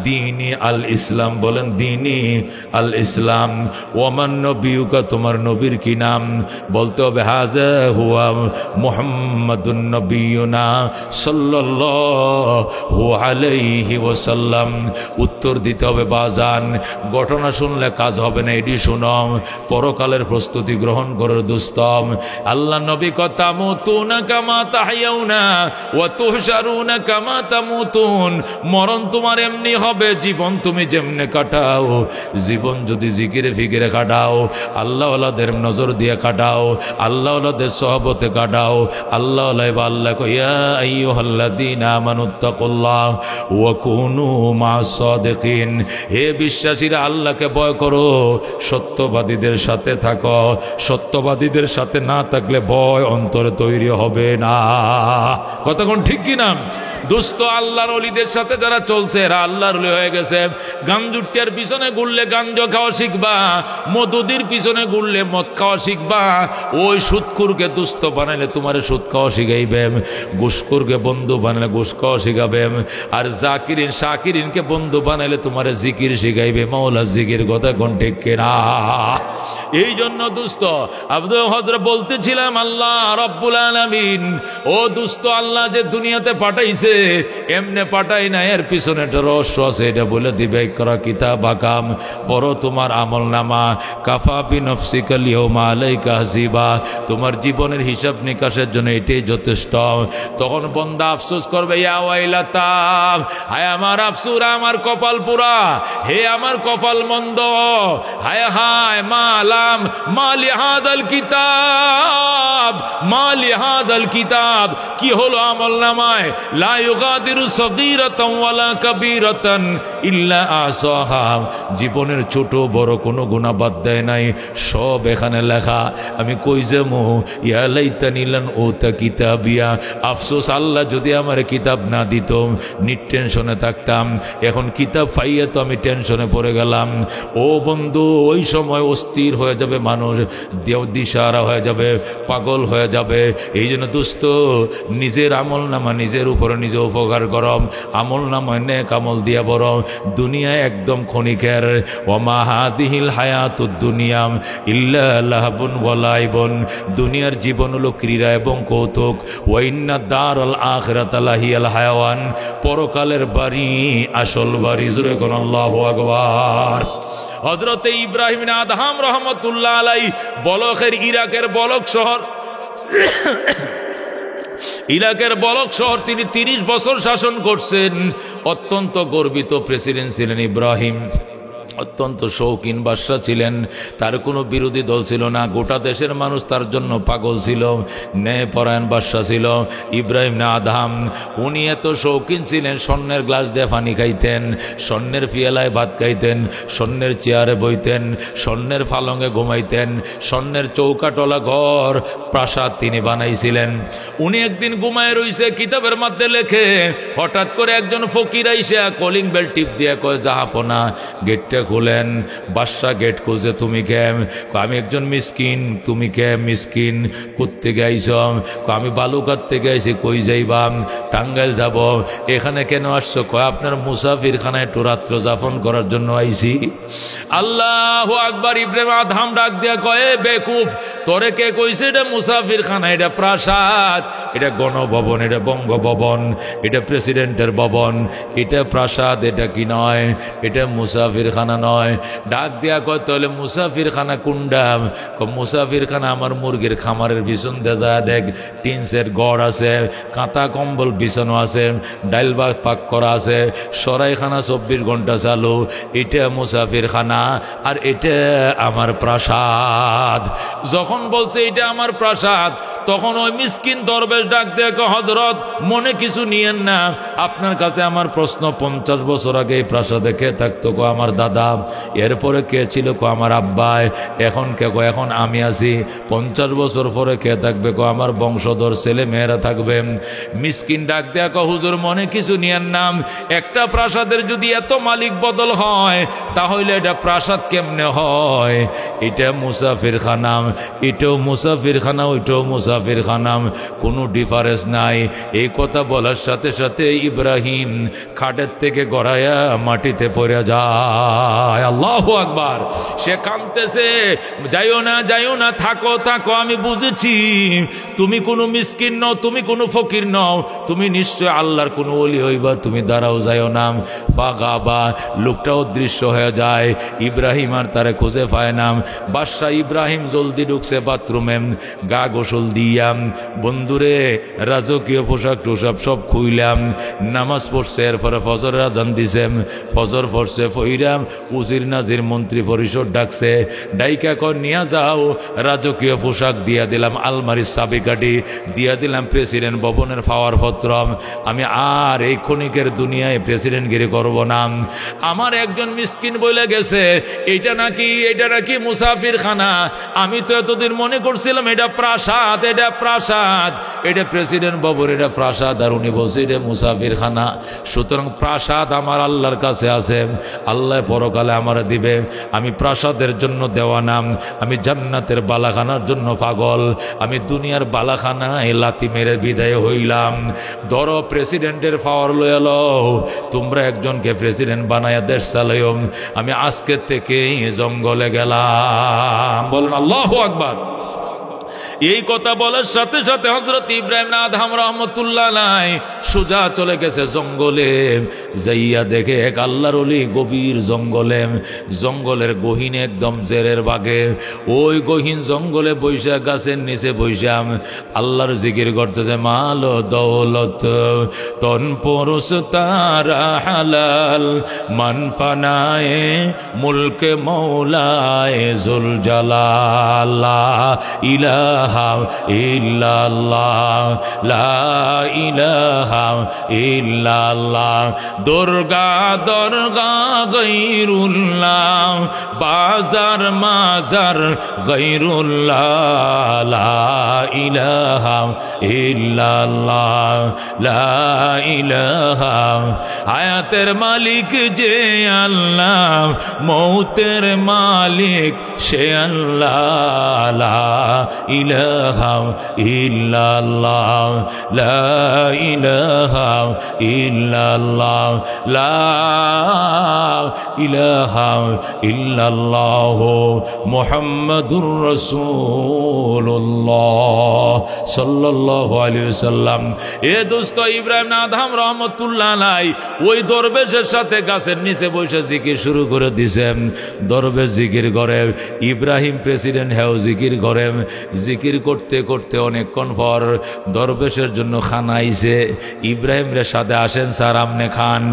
দীনি আল ইসলাম। বলেন দীনি আল ইসলাম। ওয়ামান নবিয়ুকা, তোমার নবীর কি নাম? বলতে হবে হাযা হুয়া মুহাম্মাদুন নবিয়ুনা সাল্লাল্লাহু আলাইহি ওয়াসাল্লাম। উত্তর দিতে হবে বাজান, ঘটনা শুনলে কাজ হবে না, এটি শুনো, পরকালের প্রস্তুতি গ্রহণ করে দোস্তম। আল্লাহ নবী কথা মুতুনা কামা তাহইয়াউনা ওয়া তুহশারুনা কামা তামুতুন। মরণ তোমার এমনি হবে, জীবন তুমি যেমনে কাটাও। জীবন যদি জিকিরে ফিকিরে কাটাও, আল্লাহ ওয়ালাদের নজর দিয়ে কাটাও, আল্লাহ ওয়ালাদের সহবতে কাটাও, আল্লাহ ওয়ালাই বা আল্লাহ ইয়া আইয়ুহাল্লাযীনা আমানুত্তাকুল্লাহ ওয়া কুনু মা'আস সাদিকিন। হে বিশ্বাসীরা, আল্লাহকে ভয় করো, সত্যবাদীদের সাথে থাকো। সত্যবাদীদের সাথে না থাকলে ভয় অন্তরে তৈরি হবে না, কতক্ষণ ঠিক কিনা? দোস্ত, আল্লাহর ওলিদের সাথে যারা চলছে এরা আল্লাহর ওলি হয়ে গেছে। গাঞ্জুটিয়ার পিছনে ঘুরলে গাঞ্জা খাওয়া শিখবা, মদুদির পিছনে ঘুরলে মদ খাওয়া শিখবা। ওই সুদখুরকে দুস্থ বানাইলে তোমারে সুদ খাওয়া শিখাইবে, ঘুষখোরকে বন্ধু বানাইলে ঘুষ খাওয়া শিখাবে, আর জাকিরিন শাকিরিনকে বন্ধু বানাইলে তোমারে জিকির শিখাইবে, মাওলা জিকির, কথা কোন ঠিক কিনা? এই জন্য দুস্থ আব্দুল হযরত বলতেছিলাম, আল্লাহ রব্বুল আলামিন, ও দুস্থ, আল্লাহ যে দুনিয়াতে পাঠাইছে এমনে পাঠাই না, এর পিছনে একটা রহস্য আছে, এটা বলে দিবে। ইকরা কিতাবাকাম, পড়ো তোমার আমল নামা, কাফা বিনফসিকা আল-ইয়াওমা আলাইকা হাসিবা, তোমার জীবনের হিসাব নিকাশের জন্য এটাই যথেষ্ট। তখন বান্দা আফসোস করবে, ইয়া ওয়াইলাতা, হায় আমার আফসোস, আমার কপাল পুরা, হে আমার কপাল মন্দ, হায় হায় মালাম মালি হাদাল কিতাব, মালি হাদাল কিতাব, কি হলো আমল নামায়? লা ইউগাদিরু সগীরাতান ওয়ালা কাবীরাতান ইল্লা আসাহা, জীবনের ছোট বড় কোনো গুনাহ বাদ দেয় নাই, সব এখানে লেখা। আমি কই যামু? ইয়া লাইতানি লান উতা কিতাবিয়া, আফসোস আল্লাহ যদি আমার কিতাব না দিত, নিটেনশনে থাকতাম। এখন কিতাব পাইয়া তো আমি টেনশনে পড়ে গেলাম। ও বন্ধু, ওই সময় অস্থির হয়ে যাবে মানুষ, দিশাহারা হয়ে যাবে, পাগল হয়ে যাবে। এই জন্য দোস্ত, নিজের আমল নামা নিজের উপরে নিজে উপকার করম, আমল নামায় নেক আমল দিয়া বড়। দুনিয়া একদম ক্ষণিকের। ওমা হাদিহিল হায়াতুদ দুনিয়া ইল্লা লাহবুন ওয়া লাইবুন, দুনিয়ার জীবন হলো ক্রীড়া এবং কৌতুক। ওয়া ইন্না দারাল আখিরাতা লাহিয়াল হায়াওয়ান, পরকালের বাড়ি আসল বাড়ি। জোরে কোন আল্লাহু আকবার। হযরতে ইব্রাহিম বিন আদহাম রহমতুল্লাহ আলাইহি বলখের ইরাকের বলখ শহর, ইরাকের বলখ শহর তিনি 30 বছর শাসন করছেন। অত্যন্ত গর্বিত প্রেসিডেন্ট ছিলেন ইব্রাহিম, অত্যন্ত শৌখিন বাদশা ছিলেন, তার কোনো বিরোধী দল ছিল না, গোটা দেশের মানুষ তার জন্য পাগল ছিল, ন্যায়পরায়ণ বাদশা ছিল ইব্রাহিম বিন আদহাম। উনি এত শৌখিন ছিলেন, স্বর্ণের গ্লাস দিয়ে পানি খাইতেন, স্বর্ণের পিয়ালায় ভাত খাইতেন, স্বর্ণের চেয়ারে বইতেন, স্বর্ণের পালঙ্গে ঘুমাইতেন, স্বর্ণের চৌকাটলা ঘর প্রাসাদ তিনি বানাইছিলেন। উনি একদিন ঘুমায় রইছে, কিতাবের মধ্যে লেখে, হঠাৎ করে একজন ফকির আইসা কলিং বেল টিপ দিয়ে কয়, জাহাপনা গেটটা খুলেন। বাদশা গেট খুলছে। তুমি কে? আমি একজন মিসকিন। তুমি কে? মিসকিন। কোত্থেকে আইছ? আমি বালুকার থেকে আইছি। কই যাইবা? টাঙ্গাইল যাব। এখানে কেন আসছো? কয় আপনার মুসাফির খানায় একটু রাত্র যাপন করার জন্য আইছি। আল্লাহু আকবার। ইব্রাহিম আদহাম ডাক দিয়া কয়, বেকুফ, তোরে কে কইছে এটা মুসাফির খানা? এটা প্রাসাদ, এটা গণভবন, এটা বঙ্গভবন, এটা প্রেসিডেন্টের ভবন, এটা প্রাসাদ, এটা কি নয়, এটা মুসাফির খানা নয়। ডাক দিয়া কয়, তাহলে মুসাফির খানা কোনটা? মুসাফির খানা আমার মুরগির খামারের পিছন দেজা দেখ, টিন সেট গড় আছে, কাঁথা কম্বল বিছানো আছে, ডাইল ভাত পাক করা আছে, সরাইখানা 24 ঘন্টা চালু। এটা মুসাফির খানা, আর এটা আমার প্রাসাদ। যখন বলছে এটা আমার প্রাসাদ, তখন ওই মিসকিন দরবেশ ডাক দিয়ে কয়, হযরত মনে কিছু নিয়েন না, আপনার কাছে আমার প্রশ্ন, 50 বছর আগে এই প্রাসাদে কে থাকতো? আমার দাদা। এরপরে কে ছিল? কো আমার আব্বায়। এখন কে? কো এখন আমি আছি। 50 বছর পরে কে থাকবে? কো আমার বংশধর ছেলে মেয়েরা থাকবে। মিসকিন ডাক দেয়া কো হুজুর মনে কিছু নিয়েন নাম, একটা প্রাসাদের যদি এত মালিক বদল হয় তাহলে এটা প্রাসাদ কেমনে হয়? এটা মুসাফির খানাম, এটাও মুসাফির খানা, ওইটাও মুসাফির খানাম, কোনো ডিফারেন্স নাই। এই কথা বলার সাথে সাথে ইব্রাহিম খাটের থেকে গড়াইয়া মাটিতে পড়ে যায়। আল্লাহু আকবার। সে কাঁদতেছে, যাইও না যাইও না, থাকো থাকো, আমি বুঝেছি তুমি কোনো মিসকিন নও, তুমি কোনো ফকির নও, তুমি নিশ্চয় আল্লাহর কোনো ওলি হইবা, তুমি দাঁড়াও, যাইও না। ফাগাবা, লোকটা অদৃশ্য হয়ে যায়। ইব্রাহিম আর তারে খুঁজে পায় না। বাদশা ইব্রাহিম জলদি ঢুকছে বাথরুমে, গা গোসল দিয়াম, বন্ধুরে রাজকীয় পোশাক টোশাক সব খুইলাম, নামাজ পড়ছে, এরপরে ফজরের আজান দিছে, ফজর পড়ছে, ফইরাম উজির নাজির মন্ত্রী পরিষদ ডাকছে, ডাইকা কর নিয়ে যাও, রাজকীয় পোশাক দিয়া দিলাম, আলমারির চাবিকাঠি দিয়া দিলাম, প্রেসিডেন্ট ভবনের পাওয়ার পত্র। আমি আর এই ক্ষণিকের দুনিয়ায় প্রেসিডেন্টগিরি করব না। আমার একজন মিসকিন বলে গেছে এটা নাকি মুসাফির খানা। আমি তো এতদিন মনে করছিলাম এটা প্রাসাদ, এটা প্রাসাদ, এটা প্রেসিডেন্ট ভবন, এটা প্রাসাদ, আর উনি বলছে এটা মুসাফির খানা। সুতরাং প্রাসাদ আমার আল্লাহর কাছে আছে, আল্লাহ পরকালে আমার দিবে। আমি প্রাসাদের জন্য দেওয়ানা, আমি জান্নাতের বালাখানার জন্য পাগল। আমি দুনিয়ার বালাখানায় লাথি মেরে বিদায় হইলাম। ধরো প্রেসিডেন্টের পাওয়ার লয়ে লও, তোমরা একজনকে প্রেসিডেন্ট বানায়া দেশ চালাইও। আমি আজকের থেকেই জঙ্গলে গেলাম। বলুন আল্লাহু আকবার। এই কথা বলার সাথে সাথে হযরত ইব্রাহিম আদহাম রহমতুল্লাহ আলাইহি সোজা চলে গেছে জঙ্গলে। যাইয়া দেখে এক আল্লাহর ওলি গভীর জঙ্গলে, জঙ্গলের গহীনে একদম জেরের বাগে, ওই গহীন জঙ্গলে বৈশা গাছের নিচে বৈশাম আল্লাহর জিকির করতেছে। মাল দৌলত তন পরশ তারা হালাল, মান ফানায়ে মুলকে মৌলায়ে জুল জালাল, লা ইলাহা ইল্লাল্লাহ, লা ইলাহা ইল্লাল্লাহ। দুর্গা দুর্গা গায়রুল্লাহ, বাজার মাজার গায়রুল্লাহ, লা ইলাহা ইল্লাল্লাহ, লা ইলাহা। হায়াতের মালিক যে আল্লাহ, মৌতের মালিক সে আল্লাহ, লা ইলাহা ইল্লাল্লাহ, লা ইলাহা ইল্লাল্লাহ, লা ইলাহা ইল্লাল্লাহ, মুহাম্মাদুর রাসূলুল্লাহ সাল্লাল্লাহু আলাইহি ওয়াসাল্লাম। এ দোস্ত, ইব্রাহিম আদহাম রহমতুল্লাহ আলাইহি ওই দরবেশের সাথে গাছের নিচে বসে জিকির শুরু করে দিয়েছেন। দরবেশ জিকির করে, ইব্রাহিম প্রেসিডেন্ট হেও জিকির করে। জিকির করতে করতে অনেকক্ষণ পর দরবেশের জন্য খানা আইছে। ইব্রাহিম রে সাথে আসেন স্যার আমনে খান।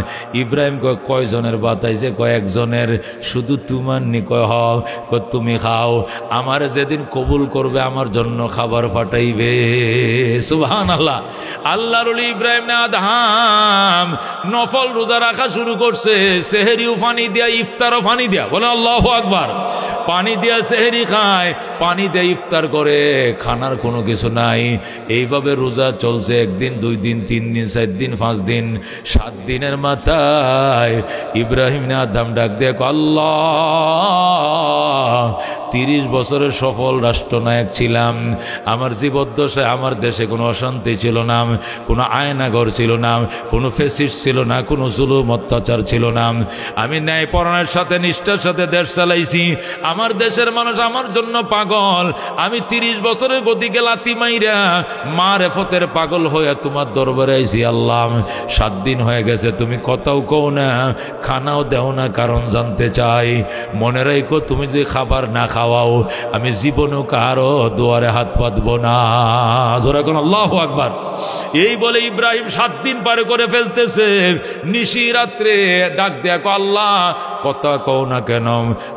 ইব্রাহিম কয়জনের বাতাইছে? কয়েকজনের। শুধু তোমার নি? কয় হ। তুমি খাও, আমার যেদিন কবুল করবে আমার জন্য খাবার পাঠাইবে। সুবহানাল্লাহ। আল্লাহর ওলি ইব্রাহিম আদহাম নফল রোজা রাখা শুরু করছে, সেহরিও পানি দিয়া, ইফতারও পানি দিয়া। বলে আল্লাহু আকবার। পানি দিয়া সেহরি খায়, পানি দিয়ে ইফতার করে, খানার কোনো কিছু নাই। এইভাবে রোজা চলছে 1 দিন 2 দিন 3 দিন 4 দিন 5 দিন 7 দিনের মাথায় ইব্রাহিম আদহাম ডাক দেখ, আল্লাহ 30 বছরের সফল রাষ্ট্রনায়ক ছিলাম। আমার জীবদ্দশায় আমার দেশে কোনো অশান্তি ছিল না, কোনো আয়নাঘর ছিল না, কোনো ফেসিস্ট ছিল না, কোনো জুলুম অত্যাচার ছিল না। আমি ন্যায় পরায়ণের সাথে নিষ্ঠার সাথে দেশ চালাইছি। আমার দেশের মানুষ আমার জন্য পাগল। আমি 30 বছরের গতিকে লাথি মাইরা মারেফতের পাগল হয়ে তোমার দরবারে আইছি। আল্লাহ 7 দিন হয়ে গেছে, তুমি কথাও কও না, খানাও দেও না, কারণ জানতে চাই। মনে রাখো, তুমি যদি খাবার না খাওয়াও আমি জীবনেও কারো দুয়ারে হাত পাতবো না। জোরে কোন আল্লাহু আকবার। এই বলে ইব্রাহিম 7 দিন পার করে ফেলতেছে। নিশি রাত্রে ডাক দেখো, আল্লাহ কথা কও না কেন,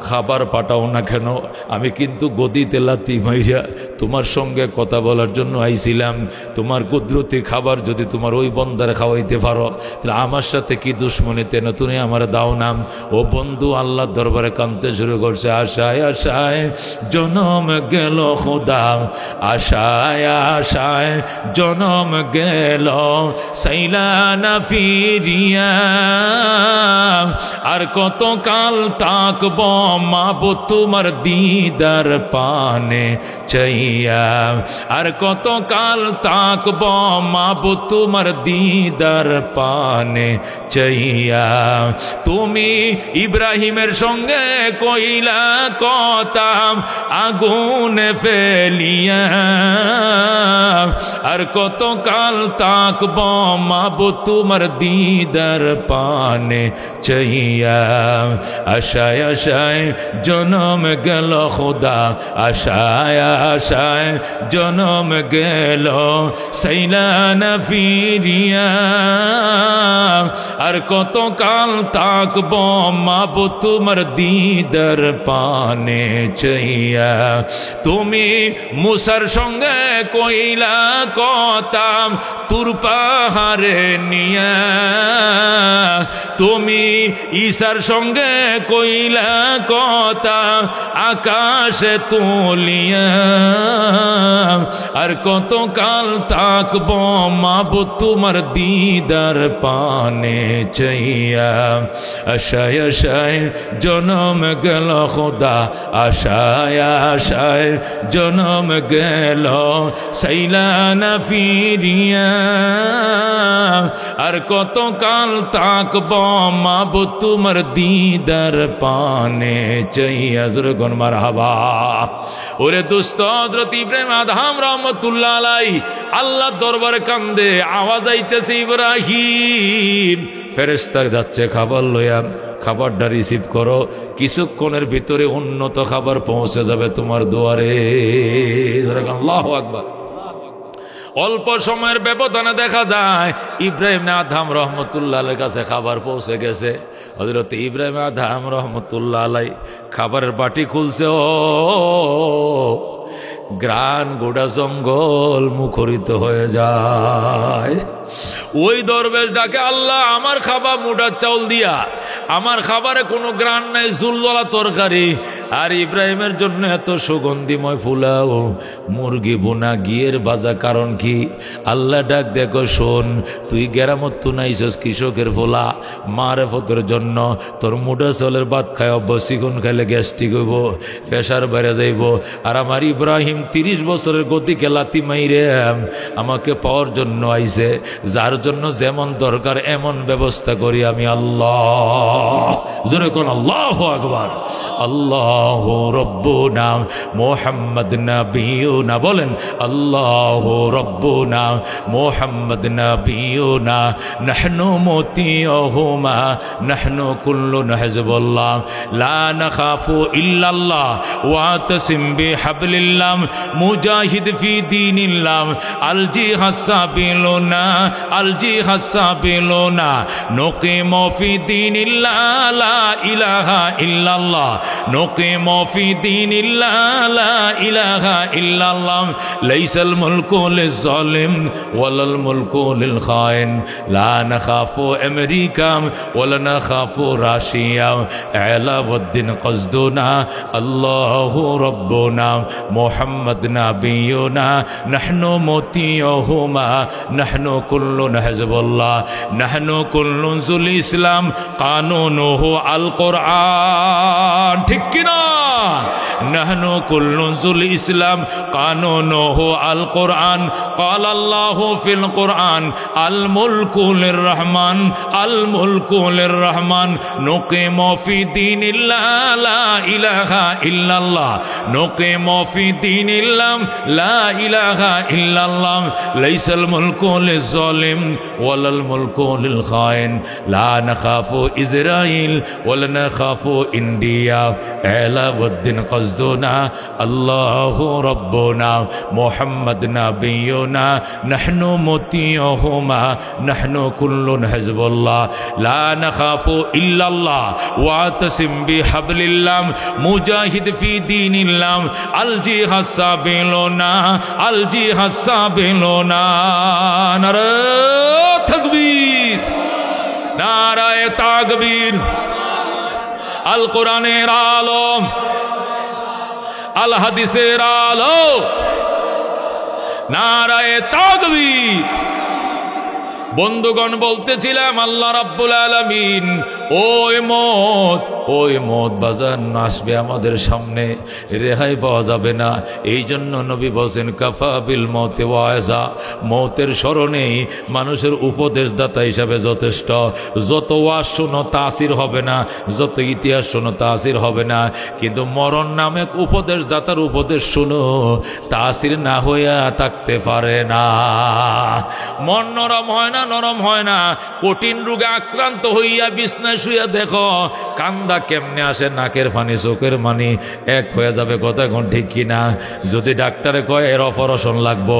খাবার পাঠাও না কেন, আমি কিন্তু গদিতে লাথি মাইরা তোমার সঙ্গে কথা বলার জন্য আইছিলাম। তোমার কুদরতি খাবার যদি তোমার ওই বন্দারে খাওয়াইতে পারো তাহলে আমার সাথে কি দুশ্মনী, তেন তুমি আমার দাও নাম। ও বন্ধু আল্লাহর দরবারে কাঁদতে শুরু করছে, আশায় আশায় জনম গেল খোদা, আশায় আশায় জনম গেল, সাইলা না ফিরিয়া, আর কত কাল তাকব মাবো তোমার দিদার পানে চাইয়া, আর কত কাল তাকব মাবো তোমার দিদার পানে চাইয়া। তুমি ইব্রাহিমের সঙ্গে কইলা কথা আগুনে ফেলিয়া, আর কত কাল তাকব মাবো তোমার দিদার পানে চাইয়া। আশায় আশায় জনম গেল খোদা, আশায় আশায় জনম গেল, সাইলা না ফিরিয়া, আর কত কাল তাকব মাবো তোমার দিদার পানে চাইয়া। তুমি মুসার সঙ্গে কইলা কথা তুর পাহাড়ে নিয়া, তুমি ঈসার সঙ্গে কইলা কথা আকাশে তুলিয়া, আর কত কাল তাকব মাবো তোমার দিদার পানে চাইয়া। আশায় আশায় জনম গেল খোদা, আশায় আশায় জনম গেল, সাইলা না ফিরিয়া, আর কত কাল তাকব মাবো তোমার দিদার পানে চাইয়া। জোরে কোন মারহাবা। ওরে দোস্ত, হযরত ইব্রাহিম আদম রহমতুল্লাহ আলাইহি আল্লাহ দরবারে কান্দে, আওয়াজ আইতেছে ইব্রাহিম, ফেরেশতা যাচ্ছে খাবার লইয়া, খাবারটা রিসিভ করো, কিছুক্ষণের ভিতরে উন্নত খাবার পৌঁছে যাবে তোমার দুয়ারে। আল্লাহু আকবার। অল্প সময়ের ব্যবধানে দেখা যায় ইব্রাহিম আদম রহমতুল্লাহ আলাইহির কাছে খাবার পৌঁছে গেছে। হযরত ইব্রাহিম আদম রহমতুল্লাহ আলাইহি খাবারের বাটি খুলছে, ও গ্রান গোটা জঙ্গল মুখরিত হয়ে যায়। ওই দরবেশ ডাকে, আল্লাহ আমার খাবার মুডার চাউল দিয়া, আমার খাবারে কোনো গ্রান নাই, জুলওয়ালা তরকারি, আর ইব্রাহিমের জন্য এত সুগন্ধিময় ফুলাও, মুরগি বোনা গিয়ের বাজা, কারণ কি? আল্লাহ ডাক দেখো, শোন, তুই গেরামত তু নাইছস কৃষকের ফোলা, মারে ফতের জন্য তোর মুডা চাউলের ভাত খায় অভ্যস্ত, চিকন খাইলে গ্যাস্ট্রিক হইব, প্রেশার বেড়ে যাইব। আর আমার ইব্রাহিম 30 বছরের গতিকে লাথি মাইরে আমাকে পাওয়ার জন্য আইছে, যার জন্য যেমন দরকার এমন ব্যবস্থা করি আমি আল্লাহ। জোরে কোন আল্লাহু আকবার। আল্লাহু রব্বুনা মুহাম্মদ নবিয়ুনা, বলেন আল্লাহু রব্বুনা মুহাম্মদ নবিয়ুনা, নাহনু মুতিয়ুহুমা, নাহনু কুল্লুন হিজবুল্লাহ, লা নাখাফু ইল্লাল্লাহ, ওয়াতাসিম বিহাবলিল্লাহ, মুজাহিদ ফি দীনিল্লাহ, আলজিহাদ সাবিলুনা, আলজিহাদ সাবিলুনা, নুকিমু ফি দীনিল্লাহ, লা ইলাহা ইল্লাল্লাহ, নুকিমু ফি দীনিল্লাহ, লা ইলাহা ইল্লাল্লাহ, লাইসাল মুলকু লিজ-জালিম ওয়ালাল মুলকু লিল খাইন, লা নাখাফু আমেরিকা ওয়ালা নাখাফু রাশিয়া, আলাউদ্দিন কসদুনা, আল্লাহু রব্বুনা মুহাম্মদ নবিয়ুনা, নাহনু মুতিয়ুহুমা, নাহনু কুল্লুন হিজবুল্লাহ, নাহনু কুল্লুন যুল ইসলাম, কানুনুহু আল কোরআন। ঠিক কিনা? নাহনু কুল্লুন যুল ইসলাম, কানুনুহু আল কোরআন, قال الله في القرآن الملك للرحمن، الملك للرحمن، نقيم في دين الله، لا إله إلا الله، نقيم في دين الله، لا إله إلا الله، ليس الملك للظالم ولا الملك للخائن، لا نخاف إسرائيل ওয়ালা নাখাফু ইন্ডিয়া এলাউদ্দিন কসদুনা আল্লাহু রাব্বুনা মুহাম্মদ নাবিয়ুনা নাহনু মুতিয়ুহুমা নাহনু কুল্লুন হিজবুল্লাহ লা নাখাফু ইল্লাল্লাহ ওয়াতাসিম বিহাবলিল্লাহ মুজাহিদ ফি দীনিল্লাহ আল জিহাদ সাবিলুনা আল জিহাদ সাবিলুনা। নারে তাকবীর, নারায়ে তাকবীর। আল কোরআনের আলো, আল হাদিসের আলো, নারায়ে তাকবীর। বন্ধুগণ, বলতেছিলাম আল্লাহ রাব্বুল আলামিন ওই মত বাজার আসবে আমাদের সামনে, রেহাই পাওয়া যাবে না। এই জন্য নবী বলছেন কাফা বিল মতে ওয়াজা, মতের স্মরণেই মানুষের উপদেশদাতা হিসাবে যথেষ্ট। যত ওয়াজ শোনো তাসির হবে না, যত ইতিহাস শোনো তাসির হবে না, কিন্তু মরণ নামে উপদেশদাতার উপদেশ শোনো তাসির না হইয়া থাকতে পারে না। মন নরম হয় না, নরম হয় না। কঠিন রোগে আক্রান্ত হইয়া বিছনায় শুইয়া দেখো কান্দা কেমনে আসে, নাকের পানি চোখের পানি এক হয়ে যাবে। কথা কোন ঠিক কিনা? যদি ডাক্তারে কয় এর অপারেশন লাগবো,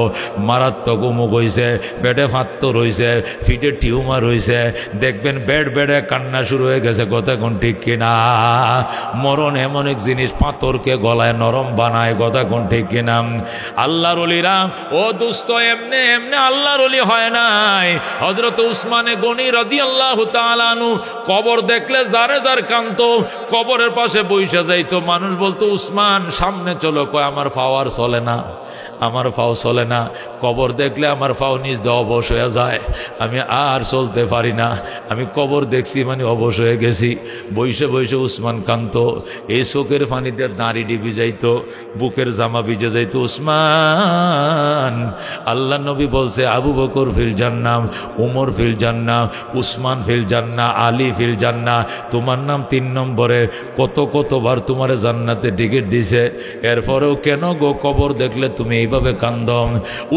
মারাত্মক অমুক হইছে, পেটে ফাত্ত রইছে, ফিটে টিউমার হইছে, দেখবেন বেড়ে কান্না শুরু হয়ে গেছে। কথা কোন ঠিক কিনা? মরণ এমন এক জিনিস, পাথরকে গলায় নরম বানায়। কথা কোন ঠিক কিনা? আল্লাহর ওলিরা ও দুস্থ এমনে আল্লাহর ওলি হয় নাই। হযরত উসমানে গনি রাদিয়াল্লাহু তাআলা আনহু কবর দেখলে যারে যার কান্ত, কবরের পাশে বইসা যাইতো। মানুষ বলতো উসমান সামনে চলো, কয় আমার পাওয়ার চলে না, আমার পাও চলে না। কবর দেখলে আমার পাও নিজ দিয়ে অবশ হয়ে যায়, আমি আর চলতে পারি না। আমি কবর দেখছি মানে অবশ হয়ে গেছি। বইসে উসমান কান্ত, এই চোখের পানিতে দাঁড়ি ডিবি যাইতো, বুকের জামা ভিজে যাইতো। উসমান, আল্লাহ নবী বলছে আবু বকর ফিল জান্নাহ, উমর ফিল জান্নাহ, উসমান ফিল জান্নাহ, আলী ফিল জান্নাহ। তোমার নাম 3 নম্বরে। কতবার তোমারে জান্নাতে টিকিট দিছে, এরপরেও কেন গো কবর দেখলে তুমি এইভাবে কান্দম?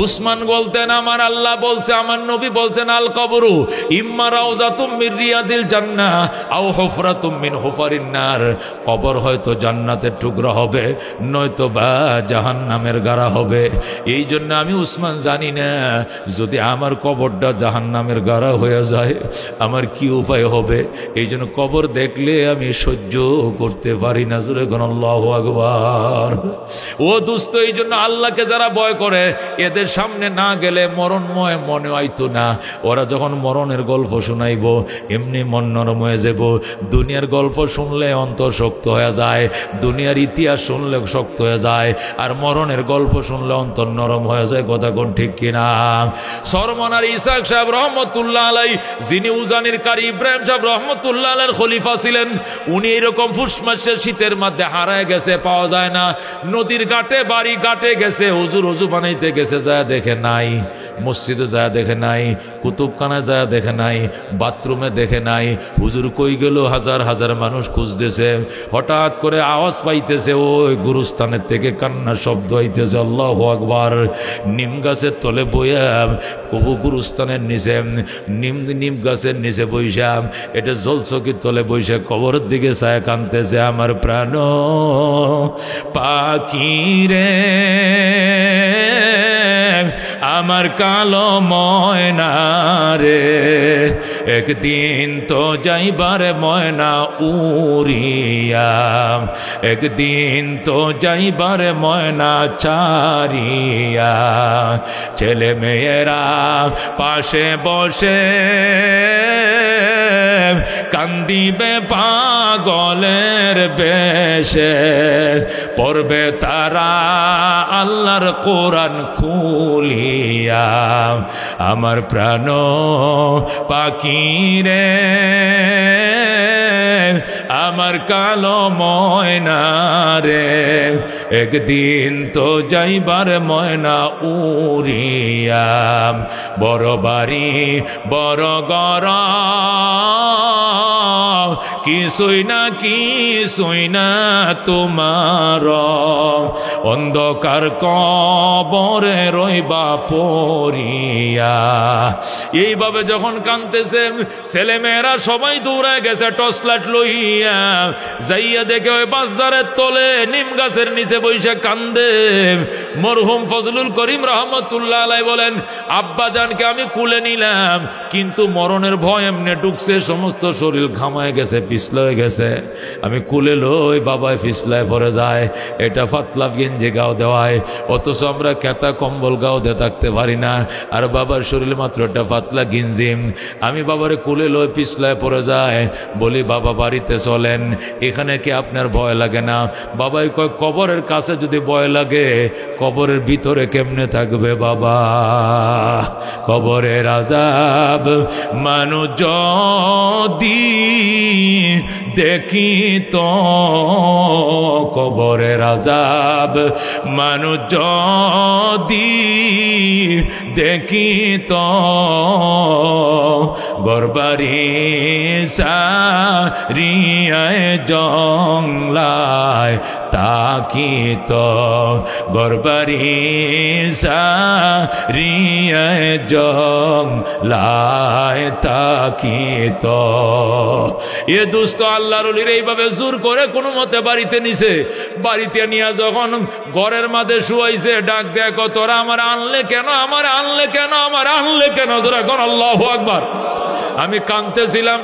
উসমান বলতেন আমার আল্লাহ বলছে, আমার নবী বলছেন আল কবরু ইম্মা রাউযাতুম মির রিয়াদিল জান্নাহ আও হুফরাতুম মিন হুফারিন নার। কবর হয়তো জান্নাতের টুকরা হবে, নয়তো বা জাহান্নামের গাড়া হবে। এই জন্য আমি উসমান জানি না যদি আমার কবরটা জাহান্নামের গাড়া হয়ে যায় আমার কি উপায় হবে। এই জন্য কবর দেখলে আমি সহ্য করতে পারি না। জোরে কোন আল্লাহু আকবার। ও দোস্ত, এই জন্য আল্লাহকে যারা ভয় করে এদের সামনে না গেলে মরণময় মনে হইতো না। ওরা যখন মরণের গল্প শোনাইব এমনি মন নরম হয়ে যাব। দুনিয়ার গল্প শুনলে অন্তর শক্ত হয়ে যায়, দুনিয়ার ইতিহাস শুনলে শক্ত হয়ে যায়, আর মরণের গল্প শুনলে অন্তর নরম হয়ে যায়। কথা কোন ঠিক কিনা? সরমনার ইসাক সাহেব রহমতুল্লাহ আলাই, যিনি উজানির কারি ইব্রাহিম সাহেব রহমতুল্লাহ আলাইহির খলিফা ছিলেন, উনি এরকম ফুসমাসের শীতের মধ্যে হারায় গেছে, পাওয়া যায় না। নদীর ঘাটে বাড়ি ঘাটে গেছে, হুজুর ওযু বানাইতে গেছে, যায় দেখে নাই। মসজিদে যায় দেখে নাই, কুতুবখানায় যায় দেখে নাই, বাথরুমে দেখে নাই। হুজুর কই গেল? হাজার মানুষ খুঁজতেছে। হঠাৎ করে আওয়াজ পাইতেছে, ওই গুরুস্থানের থেকে কান্নার শব্দ হইতেছে। আল্লাহু আকবার। নিম গাছের তলে বইয়া, কবু গুরুস্থানের নিচে নিম গাছের নিচে বইসা, এটা জলচকির তলে বইসা কবরের দিকে ছায়া কানতেছে। আমার প্রাণ পাখি রে, আমার কালো ময়না রে, একদিন তো যাইবার ময়না উড়িয়া, একদিন তো যাইবার ময়না ছাড়িয়া। ছেলে মেয়েরা পাশে বসে কান্দিবে পাগলের বেশে, পড়বে তারা আল্লাহর কোরআন খুলিয়া। আমার প্রাণ পাখি রে, আমার কালো ময়না রে, একদিন তো যাইবার ময়না উড়িয়া। বড় বাড়ি বড় ঘর, কিছুই না তোমার, অন্ধকার কবরে রইবা পড়িয়া। এইভাবে যখন কাঁদতেছে, ছেলে মেয়েরা সবাই দৌড়ায় গেছে টর্চ লাইট লইয়া। যাইয়া দেখে ওই বাজারের তলে নিম গাছের নিচে বৈশা কান্দে। মরহুম ফজলুল করিম রহমতুল্লাহ আলাইহি বলেন, আব্বা জানকে আমি কুলে নিলাম, কিন্তু মরণের ভয় এমনি ঢুকছে, সমস্ত শরীর ঘামায় গেছে, পিছলে গেছে। আমি কুলে লই, বাবায় পিছলায় পড়ে যায়। এটা পাতলা গেঞ্জি গাও দেওয়ায়, অথচ আমরা কেতা কম্বল গাও দিয়ে থাকতে পারি না। আর বাবার শরীর মাত্র একটা পাতলা গেঞ্জি। আমি বাবারে কুলে লই, পিছলায় পড়ে যায়। বলি, বাবা বাড়িতে চলেন, এখানে কি আপনার ভয় লাগে না? বাবাই কয়, কবরের কাছে যদি ভয় লাগে, কবরের ভিতরে কেমনে থাকবে বাবা? কবরের আযাব মানুষ যদি দেখি তো, কবরের আযাব মানুষ যদি দেখি তো, গরবারি সারিয়ায় জংলায় তাকি তো, গরবারি সারিয়ায় জংলায় তাকি তো। এ দোস্ত আল্লাহর ওলির এইভাবে জোর করে কোনো মতে বাড়িতে নিছে। বাড়িতে নিয়ে যখন ঘরের মাঝে শুয়াইছে, ডাক দেয়, তোরা আমার আনলে কেন, আমার আনলে কেন, আমার আনলে কেন? তোরা কোন আল্লাহু আকবার। আমি কাঁদতেছিলাম,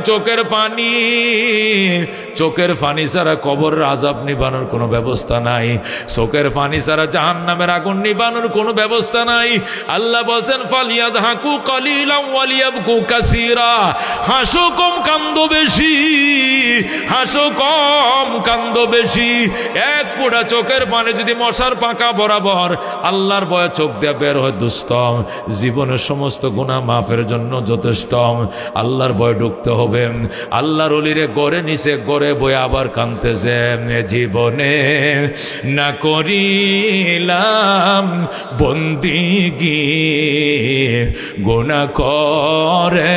চোখের পানি ছাড়া কবরের আযাব নিবানোর কোনো ব্যবস্থা নাই। চোখের পানি ছাড়া জাহান্নামের আগুন নিবানোর কোনো ব্যবস্থা নাই। আল্লাহ বলছেন, ফালিয়াদহাকু কালিলাম ওয়ালিয়াবকু কাসীরা। হাসো কম কান্দো বেশি, হাসো কম কান্দো বেশি। এক পোড়া চোখের পানি যদি মশার পাকা বরাবর আল্লাহর ভয়ে চোখ দিয়ে বের হয় দোস্ত, জীবনের সমস্ত গুনাহ মাফের জন্য যথেষ্ট। আল্লাহর ভয় ঢুকতে হবে। আল্লাহর ওলিরে গড়ে নিচে গড়ে বয়ে আবার কাঁদতেছে, জীবনে না করিলাম বন্দিগি, গুনাহ করে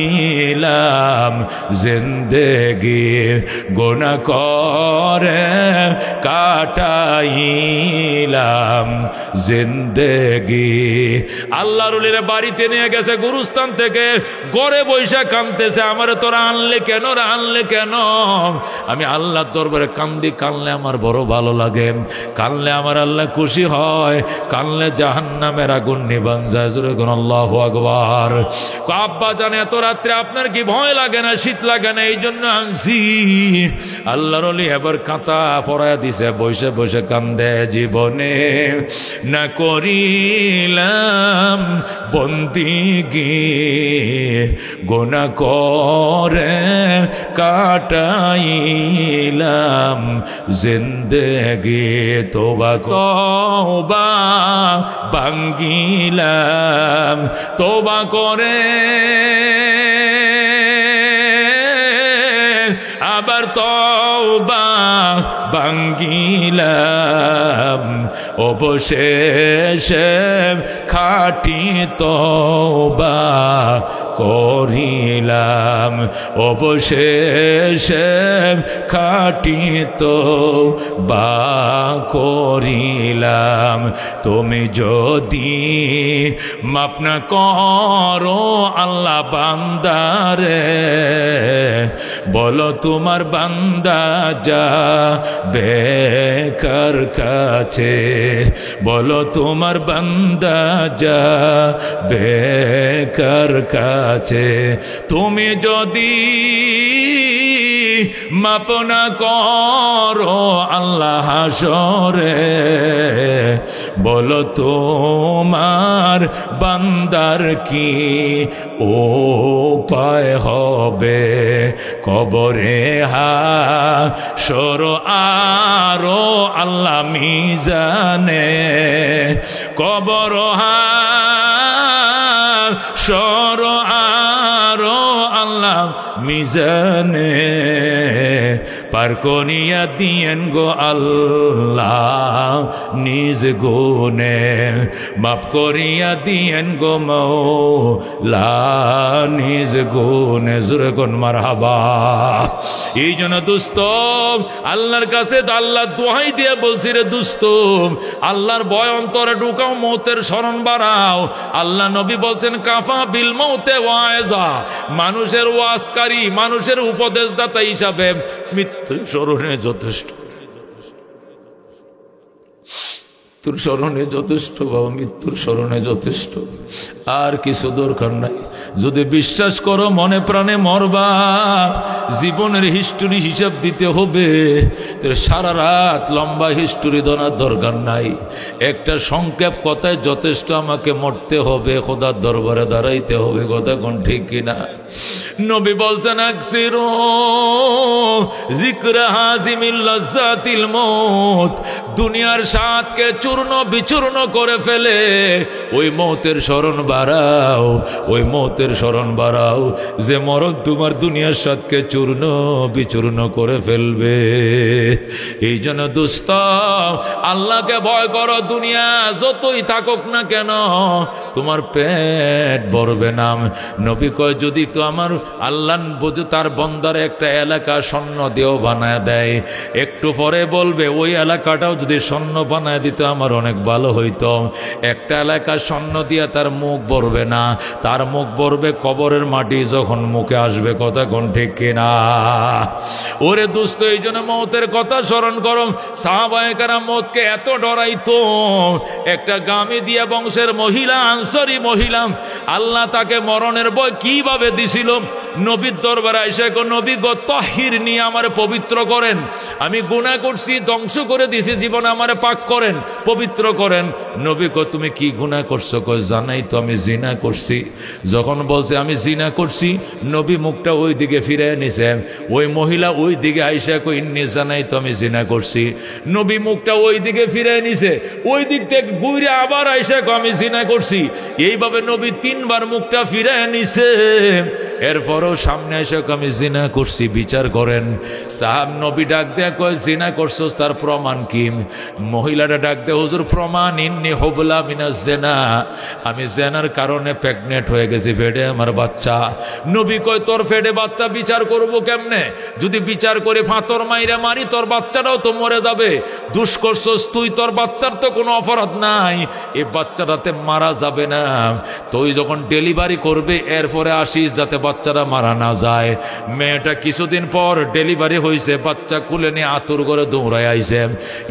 কাটাইলাম জিন্দেগি, গুনাহ করে কাটাইলাম জিন্দেগি। আল্লাহর ওলিরে বাড়িতে নিয়ে গেছে গুরুস্থান থেকে, গড়ে বৈশা কাঁদতেছে, আমারে তোরা আনলে কেন, আনলে কেন? আমি আল্লাহর দরবারে কান্দি, কানলে আমার বড় ভালো লাগে, কানলে আমার আল্লাহ খুশি হয়, কানলে জাহান্নামের আগুন নিবান যায়। জোরে কোন আল্লাহু আকবার। আব্বা জানে, এত রাত্রে আপনার কি ভয় লাগে না, শীত লাগে না? এই জন্য আনছি। আল্লাহর ওলি এবার কাঁথা পরায়া দিছে, বসে বসে কান্দে, জীবনে না করিলাম বন্দিগি, গুনাহ করে কাটাইলাম জিন্দেগি, তোবা তোবা ভাঙ্গিলাম, তোবা করে আবার তওবা ভাঙ্গিলাম, অবশেষে খাঁটি তওবা করিলাম, অবশেষে খাঁটি তওবা করিলাম। তুমি যদি মাফ না করো আল্লাহ বান্দারে, বলো তোমার বান্দা যাবে কার কাছে, বলো তোমার বান্দা যাবে কার কাছে? তুমি যদি মাপ না করো আল্লাহ হাসরে, বলো তোমার বান্দার কি উপায় হবে? কবরে হাসর আরো আল্লাহ মিজানে, কবর হাসর আরো আল্লাহ মিজানে পার করিয়া দিয়েন গো আল্লাহ নিজ গুণে মাফ করিয়া দিয়েন গো মওলা নিজ গুণে জোরে কোন মারহাবা। এই জন্য দুস্ত আল্লাহর কাছে আল্লাহ দোহাই দিয়ে বলছি রে দুস্ত আল্লাহর ভয় অন্তরে ঢুকাও, মৌতের স্মরণ বাড়াও। আল্লাহ নবী বলছেন কাফা বিল মৌতে ওয়াইজা, মানুষের ওয়াজকারী মানুষের উপদেশদাতা হিসাবে মৃত্যু স্মরণে যথেষ্ট। মৃত্যুর স্মরণে যথেষ্ট বাবা, মৃত্যুর স্মরণে যথেষ্ট, আর কিছু দরকার নাই। যদি বিশ্বাস করো মনে প্রাণে মরবা, জীবনের হিস্টোরি হিসাব দিতে হবে, সারা রাত লম্বা হিস্টোরি ধরার দরকার নাই। একটা সংক্ষেপ কথায় যথেষ্ট, আমাকে মরতে হবে, খোদার দরবারে দাঁড়াইতে হবে। কথা কোন ঠিক কিনা? নবী বলছেন আকসিরু যিকরা হাযিমিল লাজ্জাতিল মউত, দুনিয়ার স্বাদকে চূর্ণ বিচূর্ণ করে ফেলে ওই মৌতের স্মরণ বাড়াও, ওই মৌতের স্মরণ বাড়াও যে মরণ তোমার দুনিয়ার স্বাদকে চূর্ণ বিচূর্ণ করে ফেলবে। এই জন্য দোস্ত আল্লাহকে ভয় করো, দুনিয়া যতই থাকুক না কেন তোমার পেট ভরবে না। নবী কয় যদি তো আমার আল্লাহ বুঝে তার বন্দারে একটা এলাকা স্বর্ণ দিয়েও বানায় দেয়, একটু পরে বলবে ওই এলাকাটাও যদি স্বর্ণ বানায় দিত আমার অনেক ভালো হইতো। একটা এলাকা স্বর্ণ দিয়া তার মুখ ভরবে না, তার মুখ ভরবে কবরের মাটি যখন মুখে আসবে। কথা কোন ঠিক কিনা? ওরে দোস্ত এই জন্য মৌতের কথা স্মরণ করো। সাহাবায়ে কেরাম মৌতকে এত ডরাইতো, একটা গামিদিয়া বংশের মহিলা, আনসারী মহিলা, আল্লাহ তাকে মরণের ভয় কিভাবে দিছিল। নবীর দরবারে আইসা কো নবী গো তাহির নিয়ে আমারে পবিত্র করেন, আমি গুনাহ করছি, ধ্বংস করে দিছি জীবনে, আমারে পাক করেন, পবিত্র করেন। নবী কো তুমি কি গুনাহ করছো? কই জানাই তো আমি জিনা করছি। যখন বলছে আমি জিনা করছি, নবী মুখটা ওই দিকে ফিরে নিছে। ওই মহিলা ওই দিকে আইসা কই ইন্নী জানাই তো আমি জিনা করছি। নবী মুখটা ওই দিকে ফিরে নিছে, ওই দিক থেকে ঘুরে আবার আইসা কো আমি জিনা করছি। এইভাবে নবী তিনবার মুখটা ফিরে নিছে। এরপরও সামনে এসে আমি জিনা করছি, বিচার করেন। সাহাব নবী ডাক দেয়া কয় জিনা করছস, তার প্রমাণ কি? মহিলাটা ডাক দেয় হুজুর প্রমাণ ইন্নী হুবলা মিনাজ জিনা, আমি জেনার কারণে প্রেগনেন্ট হয়ে গেছি, পেটে আমার বাচ্চা। নবী কয় তোর পেটে বাচ্চা বিচার করব কেমনে? যদি বিচার করে ফাতর মাইরা মারি তোর বাচ্চাটাও তো মরে যাবে। দুষ করছস তুই, তোর বাচ্চার তো কোনো অপরাধ নাই, এই বাচ্চাটাতে মারা যাবে না। তুই যখন ডেলিভারি করবে এরপরে আসিস যাতে বাচ্চারা মারা না যায়। মেয়েটা কিছুদিন পর ডেলিভারি হয়েছে, বাচ্চা কুলে নিয়ে আতুর করে দৌড়ায় আইছে।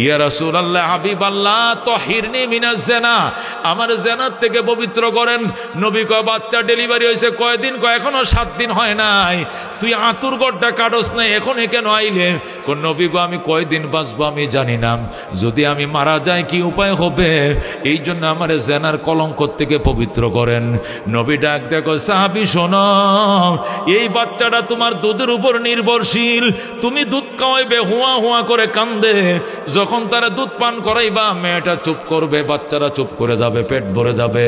ইয়া রাসূলুল্লাহ হাবিবাল্লাহ তাহিরনি মিনাজ জিনা, আমার জিনার থেকে পবিত্র করেন। নবী কয় বাচ্চা ডেলিভারি হয়েছে কয়দিন? কয় এখনো 7 দিন হয় নাই, তুই আতুর গড়টা কাটস নাই, এখন কেন আইলে? কোন নবী গো আমি কয়দিন বাঁচবো আমি জানি না, যদি আমি মারা যাই কি উপায় হবে? এই জন্য আমার জিনার কলঙ্ক থেকে পবিত্র করেন। নবী ডাক দেখো সাহাবী শোনো, এই বাচ্চাটা তোমার দুধের উপর নির্ভরশীল, তুমি দুধ খাওয়াইবে, হুয়া হুয়া করে কান্দে, যখন তারা দুধ পান করাইবা মেয়েটা চুপ করবে, বাচ্চারা চুপ করে যাবে, পেট ভরে যাবে।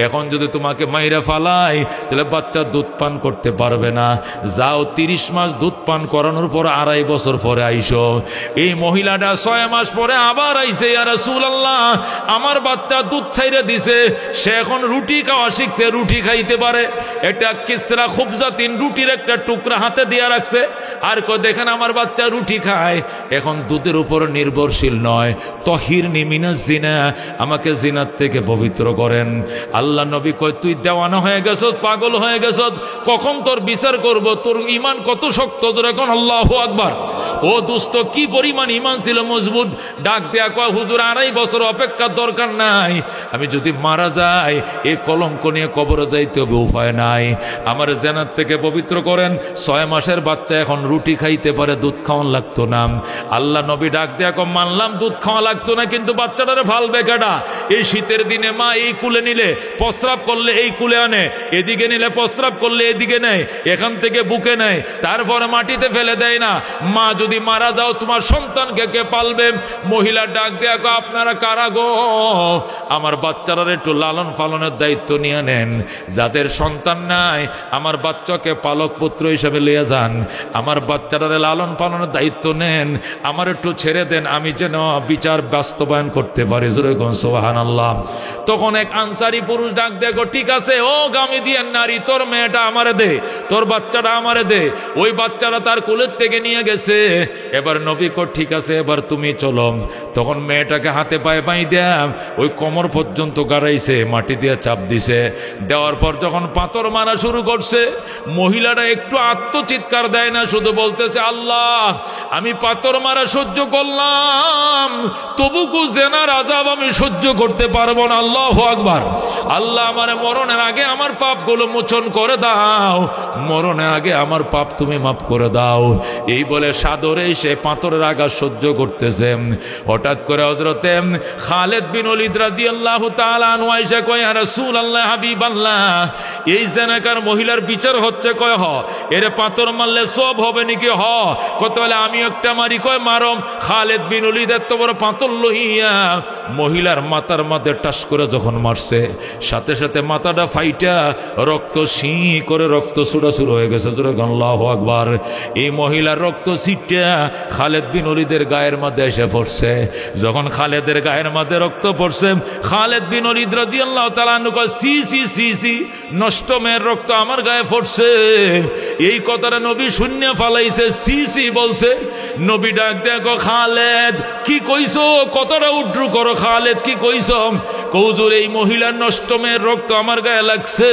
এখন যদি তোমাকে মাইরা ফালাই তাহলে বাচ্চা দুধ পান করতে পারবে না। যাও 30 মাস দুধ পান করানোর পর 2.5 বছর পরে আইসো। এই মহিলাটা 6 মাস পরে আবার আইসে, ইয়া রাসূলুল্লাহ আমার বাচ্চা দুধ ছাইরে দিছে, সে এখন রুটি খাওয়া শিখছে, রুটি খাইতে পারে। এটা কিসরা খুবজা 3 রুটির একটা টুকরা হাতে দিয়া রাখছে, আর কয় দেখেন আমার বাচ্চা রুটি খায়, এখন দুধের উপর নির্ভরশীল নয়। তাহিরনি মিনাজ জিনা, আমাকে জিনার থেকে পবিত্র করেন। আল্লাহ নবী কয় তুই দেওয়ানা হয়ে গেছস, পাগল হয়ে গেছস, কখন তোর বিচার করব? তোর ঈমান কত শক্ত, তোর এখন আল্লাহু আকবার। ও দোস্ত কি পরিমাণ ঈমান ছিল মজবুত। ডাক দেয়া কয় হুজুর 2.5 বছর অপেক্ষার দরকার নাই, আমি যদি মারা যাই এই কলঙ্ক নিয়ে কবরে যাইতে হবে, উপায় নাই, আমার জিনার থেকে পবিত্র করেন। 6 মাসের বাচ্চা এখন রুটি খাইতে পারে, দুধ খাওয়ান লাগতো না। আল্লাহ নবী ডাক দেয়া কয় মানলাম দুধ খাওয়া লাগতো না, কিন্তু বাচ্চাটারে ফালবে কেডা? এই শীতের দিনে মা এই কুলে নিলে, প্রস্রাব করলে এই কুলে আনে, এদিকে নিলে প্রস্রাব করলে এদিকে নেয়, এখান থেকে বুকে নেয়, তারপরে মাটিতে ফেলে দেয় না। মা যদি মারা যাও তোমার সন্তানকে কে পালবে? মহিলা ডাক দেয়া, আপনারা কারা গো? আমার বাচ্চারা একটু লালন পালনের দায়িত্ব নিয়ে নেন। যাদের সন্তান নাই আমার বাচ্চাকে পালক পুত্র হিসেবে লিয়ে যান, আমার বাচ্চারা লালন পালনের দায়িত্ব নেন, আমার একটু ছেড়ে দেন, আমি যেন বিচার বাস্তবায়ন করতে পারি। জোরে কোন সুবহানাল্লাহ। তখন এক আনসারী পুরুষ ডাক দেখো, ঠিক আছে ও গামিদিয়ার নারী, তোর মেয়েটা আমারে দে, তোর বাচ্চাটা আমারে দে। ওই বাচ্চারা তার কুলের থেকে নিয়ে গেছে। এবার নবী কো ঠিক আছে, এবার তুমি চলো। তখন মেয়েটাকে হাতে পায়ে পাই দেয়া ওই কোমর পর্যন্ত গাড়াইছে, মাটি দিয়ে চাপ দিছে। দেওয়ার পর যখন পাথর মারা শুরু করছে, মহিলাটা একটু আত্মচিৎকার দেয় না, শুধু বলতেছে, আল্লাহ আমি পাথর মারা সহ্য করলাম, তবু কু জেনার আযাব আমি সহ্য করতে পারবো না। আল্লাহু আকবার। আল্লাহ আমার মরণের আগে আমার পাপগুলো মোচন করে দাও, মরণের আগে আমার পাপ তুমি মাফ করে দাও। এই বলে সাদরে সে পাথরের আঘাত সহ্য করতেছে। হঠাৎ করে হযরতে খালিদ বিন ওলীদ রাদিয়াল্লাহু তাআলা আনহু আয়েশা কয়, ইয়া রাসূলুল্লাহ হাবিবাল্লাহ, এই জেনাকার মহিলার বিচার হচ্ছে। কয় হ, এর পাথর মারলে সব হবে নাকি? হ। কত বলে আমি একটা মারি? কয় মারম। খালিদ বিন ওলীদ এত বড় পাথর লইয়া মহিলার মাথার মধ্যে টাস করে যখন মারছে, সাথে সাথে মাথাটা ফাইটা রক্ত শি করে রক্ত ছুটা শুরু হয়ে গেছে। জোরে আল্লাহু আকবার। এই মহিলার রক্ত ছিটা খালিদ বিন ওলীদের গায়ের মধ্যে এসে পড়ছে। যখন খালেদের গায়ের মধ্যে রক্ত পড়ছে, খালিদ বিন ওলীদ রাদিয়াল্লাহু তাআলা আনহু কয়, সি সি সি সি, নষ্ট মেয়ের রক্ত আমার গায়ে পড়ছে। এই কথাটা নবী শূন্য ফালাইছে, সি সি বলছে। নবী ডাক দেখো, খালেদ কি কইছো? কতটা উড্রু করো। খালেদ কি কইছো? কৌজুর এই মহিলার নষ্ট মেয়ের রক্ত আমার গায়ে লাগছে,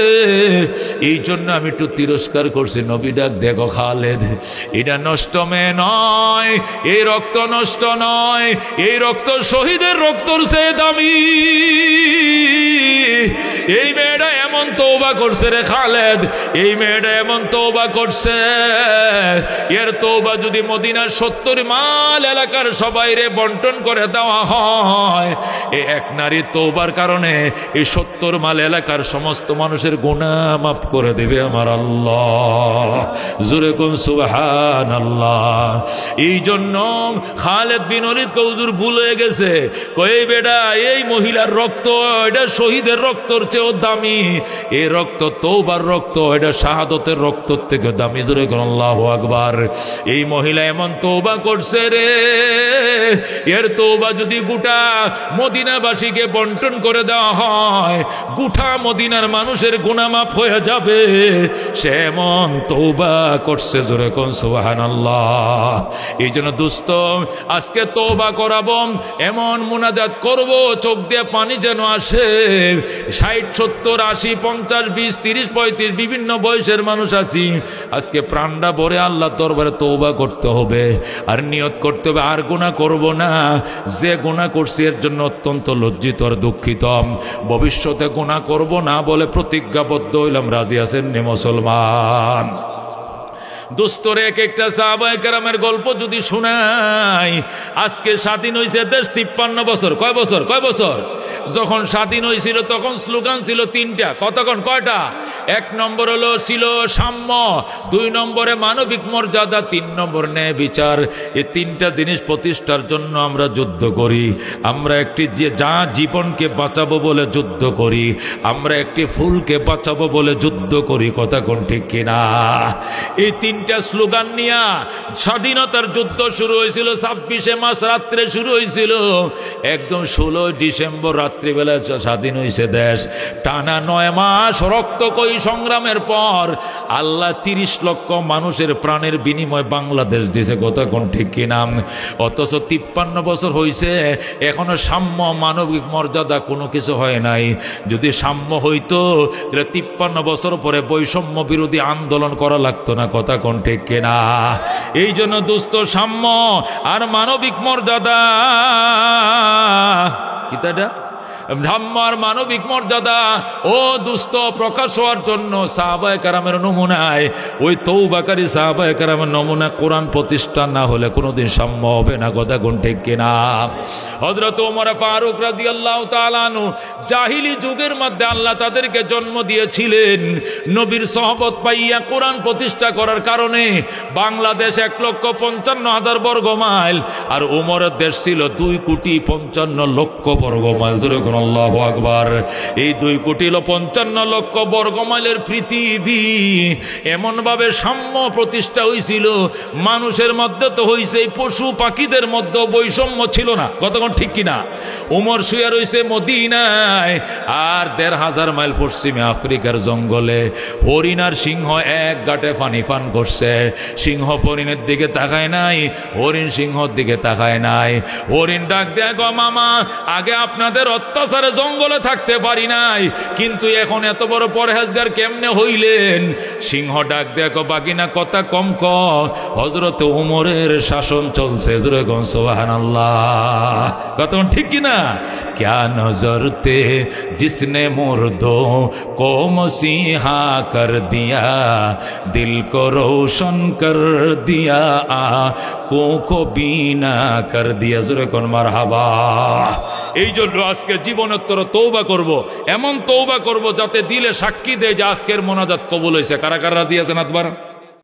এই জন্য আমি একটু তিরস্কার করছি। নবী ডাক দেখো, খালেদ এটা নষ্ট মেয়ে নয়, এই রক্ত নষ্ট নয়, এই রক্ত শহীদের রক্তর চেয়ে দামি। এই মেয়েটা এমন তওবা করছে রে খালেদ, এই মেয়েটা এমন তওবা করছে, এর তওবা যদি মদিনার 70 মাইল এলাকার সবাইরে বন্টন করে দেওয়া হয়, এই এক নারী তওবার কারণে এই 70 মাইল এলাকার সমস্ত মানুষের গুনাহ মাফ করে দেবে আমার আল্লাহ। জোরে কোন সুবহানাল্লাহ। এই জন্য খালিদ বিন ওলীদ কৌজুর ভুল হয়ে গেছে। কই বেটা, এই মহিলার রক্ত এটা শহীদের রক্তর চেয়েও দামি, এই রক্ত তওবার রক্ত, এটা শাহাদতের রক্তর থেকে দামি। জোরে কোন আল্লাহু আকবার। এই মহিলা এমন তওবা করছে রে, এর তওবা যদি গোটা মদিনাবাসীকে বন্টন করে দেওয়া হয়, গোটা মদিনার মানুষের গুনাহ মাফ হয়ে যাবে। সে এমন তওবা করছে। জোরে কোন সুবহানাল্লাহ। এই জন্য দোস্ত, আজকে তওবা করাবো, এমন মুনাজাত করব চোখ দিয়ে পানি যেন আসে। 60, 70, 80, 50, 20, 30, 35 বিভিন্ন বয়সের মানুষ আছি। আজকে প্রাণটা ভরে আল্লাহ দরবারে তওবা করতে হবে, আর নিয়ত করতে হবে আর গুনাহ করব না। যে গুনাহ করছি এর জন্য অত্যন্ত লজ্জিত আর দুঃখিত। ভবিষ্যতে গুনাহ করব না বলে প্রতিজ্ঞাবদ্ধ হইলাম। রাজি আছেন নি মুসলমান? দোস্তরে এক একটা সাহাবায়ে কেরামের গল্প যদি শোনাই, আজকে স্বাধীন হয়েছে দেশ 53 বছর। কয় বছর? কয় বছর? যখন স্বাধীন হয়েছিল তখন স্লোগান ছিল 3টা। কতক্ষণ? কয়টা? 1 নম্বর হলো ছিল সাম্য, 2 নম্বরে মানবিক মর্যাদা, 3 নম্বর ন্যায় বিচার। এই 3টা জিনিস প্রতিষ্ঠার জন্য আমরা যুদ্ধ করি। আমরা একটি যা জীবনকে বাঁচাবো বলে যুদ্ধ করি, আমরা একটি ফুলকে বাঁচাবো বলে যুদ্ধ করি। কথা কোন ঠিক কিনা? এই 3টা স্লোগান নিয়ে স্বাধীনতার যুদ্ধ শুরু হয়েছিল। 26 মার্চ রাত্রে শুরু হয়েছিল, একদম 16 ডিসেম্বর রাত্রিবেলা স্বাধীন হয়েছে দেশ। টানা 9 মাস রক্তকয়ী সংগ্রামের পর আল্লাহ 30 লক্ষ মানুষের প্রাণের বিনিময় বাংলাদেশ দিয়েছে। কথা কোন ঠিক কিনা? অথচ 53 বছর হয়েছে, এখনো সাম্য মানবিক মর্যাদা কোনো কিছু হয় নাই। যদি সাম্য হইতো তাহলে 53 বছর পরে বৈষম্য বিরোধী আন্দোলন করা লাগতো না। কথা কোন ঠিক কিনা? এই জন্য দোস্ত, সাম্য আর মানবিক মর্যাদা, কিতাটা ধর্ম আর মানবিক মর্যাদা ও দুস্থ প্রকাশ হওয়ার জন্য সাহাবায়ে কেরামের নমুনায় ওই তওবাকারী সাহাবায়ে কেরামের নমুনা কোরআন প্রতিষ্ঠা না হলে কোনোদিন সম্ভব হবে না। কথা কোন ঠিক কিনা? হযরত ওমর ফারুক রাদিয়াল্লাহু তাআলা আনহু জাহিলি যুগের মধ্যে আল্লাহ তাদেরকে জন্ম দিয়েছিলেন নবীর সহবত পাইয়া কোরআন প্রতিষ্ঠা করার কারণে। বাংলাদেশ 1,55,000 বর্গ মাইল আর ওমরের দেশ ছিল 2,55,00,000 বর্গ মাইল। জোরে বলুন আল্লাহু আকবার। এই 2,55,00,000 বর্গ মাইলের পৃথিবী এমন ভাবে সাম্য প্রতিষ্ঠা হয়েছিল, মানুষের মধ্যে তো হয়েছে, পশু পাখিদের মধ্যে বৈষম্য ছিল না। কতক্ষণ ঠিক কিনা? ওমর শুয়ে রয়েছে মদিনায় আর 1,500 মাইল পশ্চিমে আফ্রিকার জঙ্গলে হরিণ আর সিংহ এক গাটে পানি পান করছে। সিংহ হরিণের দিকে তাকায় নাই, হরিণ সিংহর দিকে তাকায় নাই। হরিণ ডাক দেয়, গো মামা, আগে আপনাদের অত্যাচারে জঙ্গলে থাকতে পারি নাই, কিন্তু এখন এত বড় পরহেজগার কেমনে হইলেন? সিংহ ডাক দেয়, গো বাগিনা কথা কম ক, হযরত ওমরের শাসন চলছে। জোরে গো সুবহানাল্লাহ। কথা ঠিক কিনা? क्या नजर थे जिसने मुर्दों को मसीहा कर दिया, दिल को रोशन कर दिया, आँखों को बीना कर दिया। জোরে কোন মারহাবা। এই জন্য আজকে জীবনোত্তর তওবা করব, এমন তওবা করব যাতে দিলে সাক্ষী দেয় যে আজকের মোনাজাত কবুল হয়েছে। কারা কারা রাজি আছেন? হাত বাড়ান।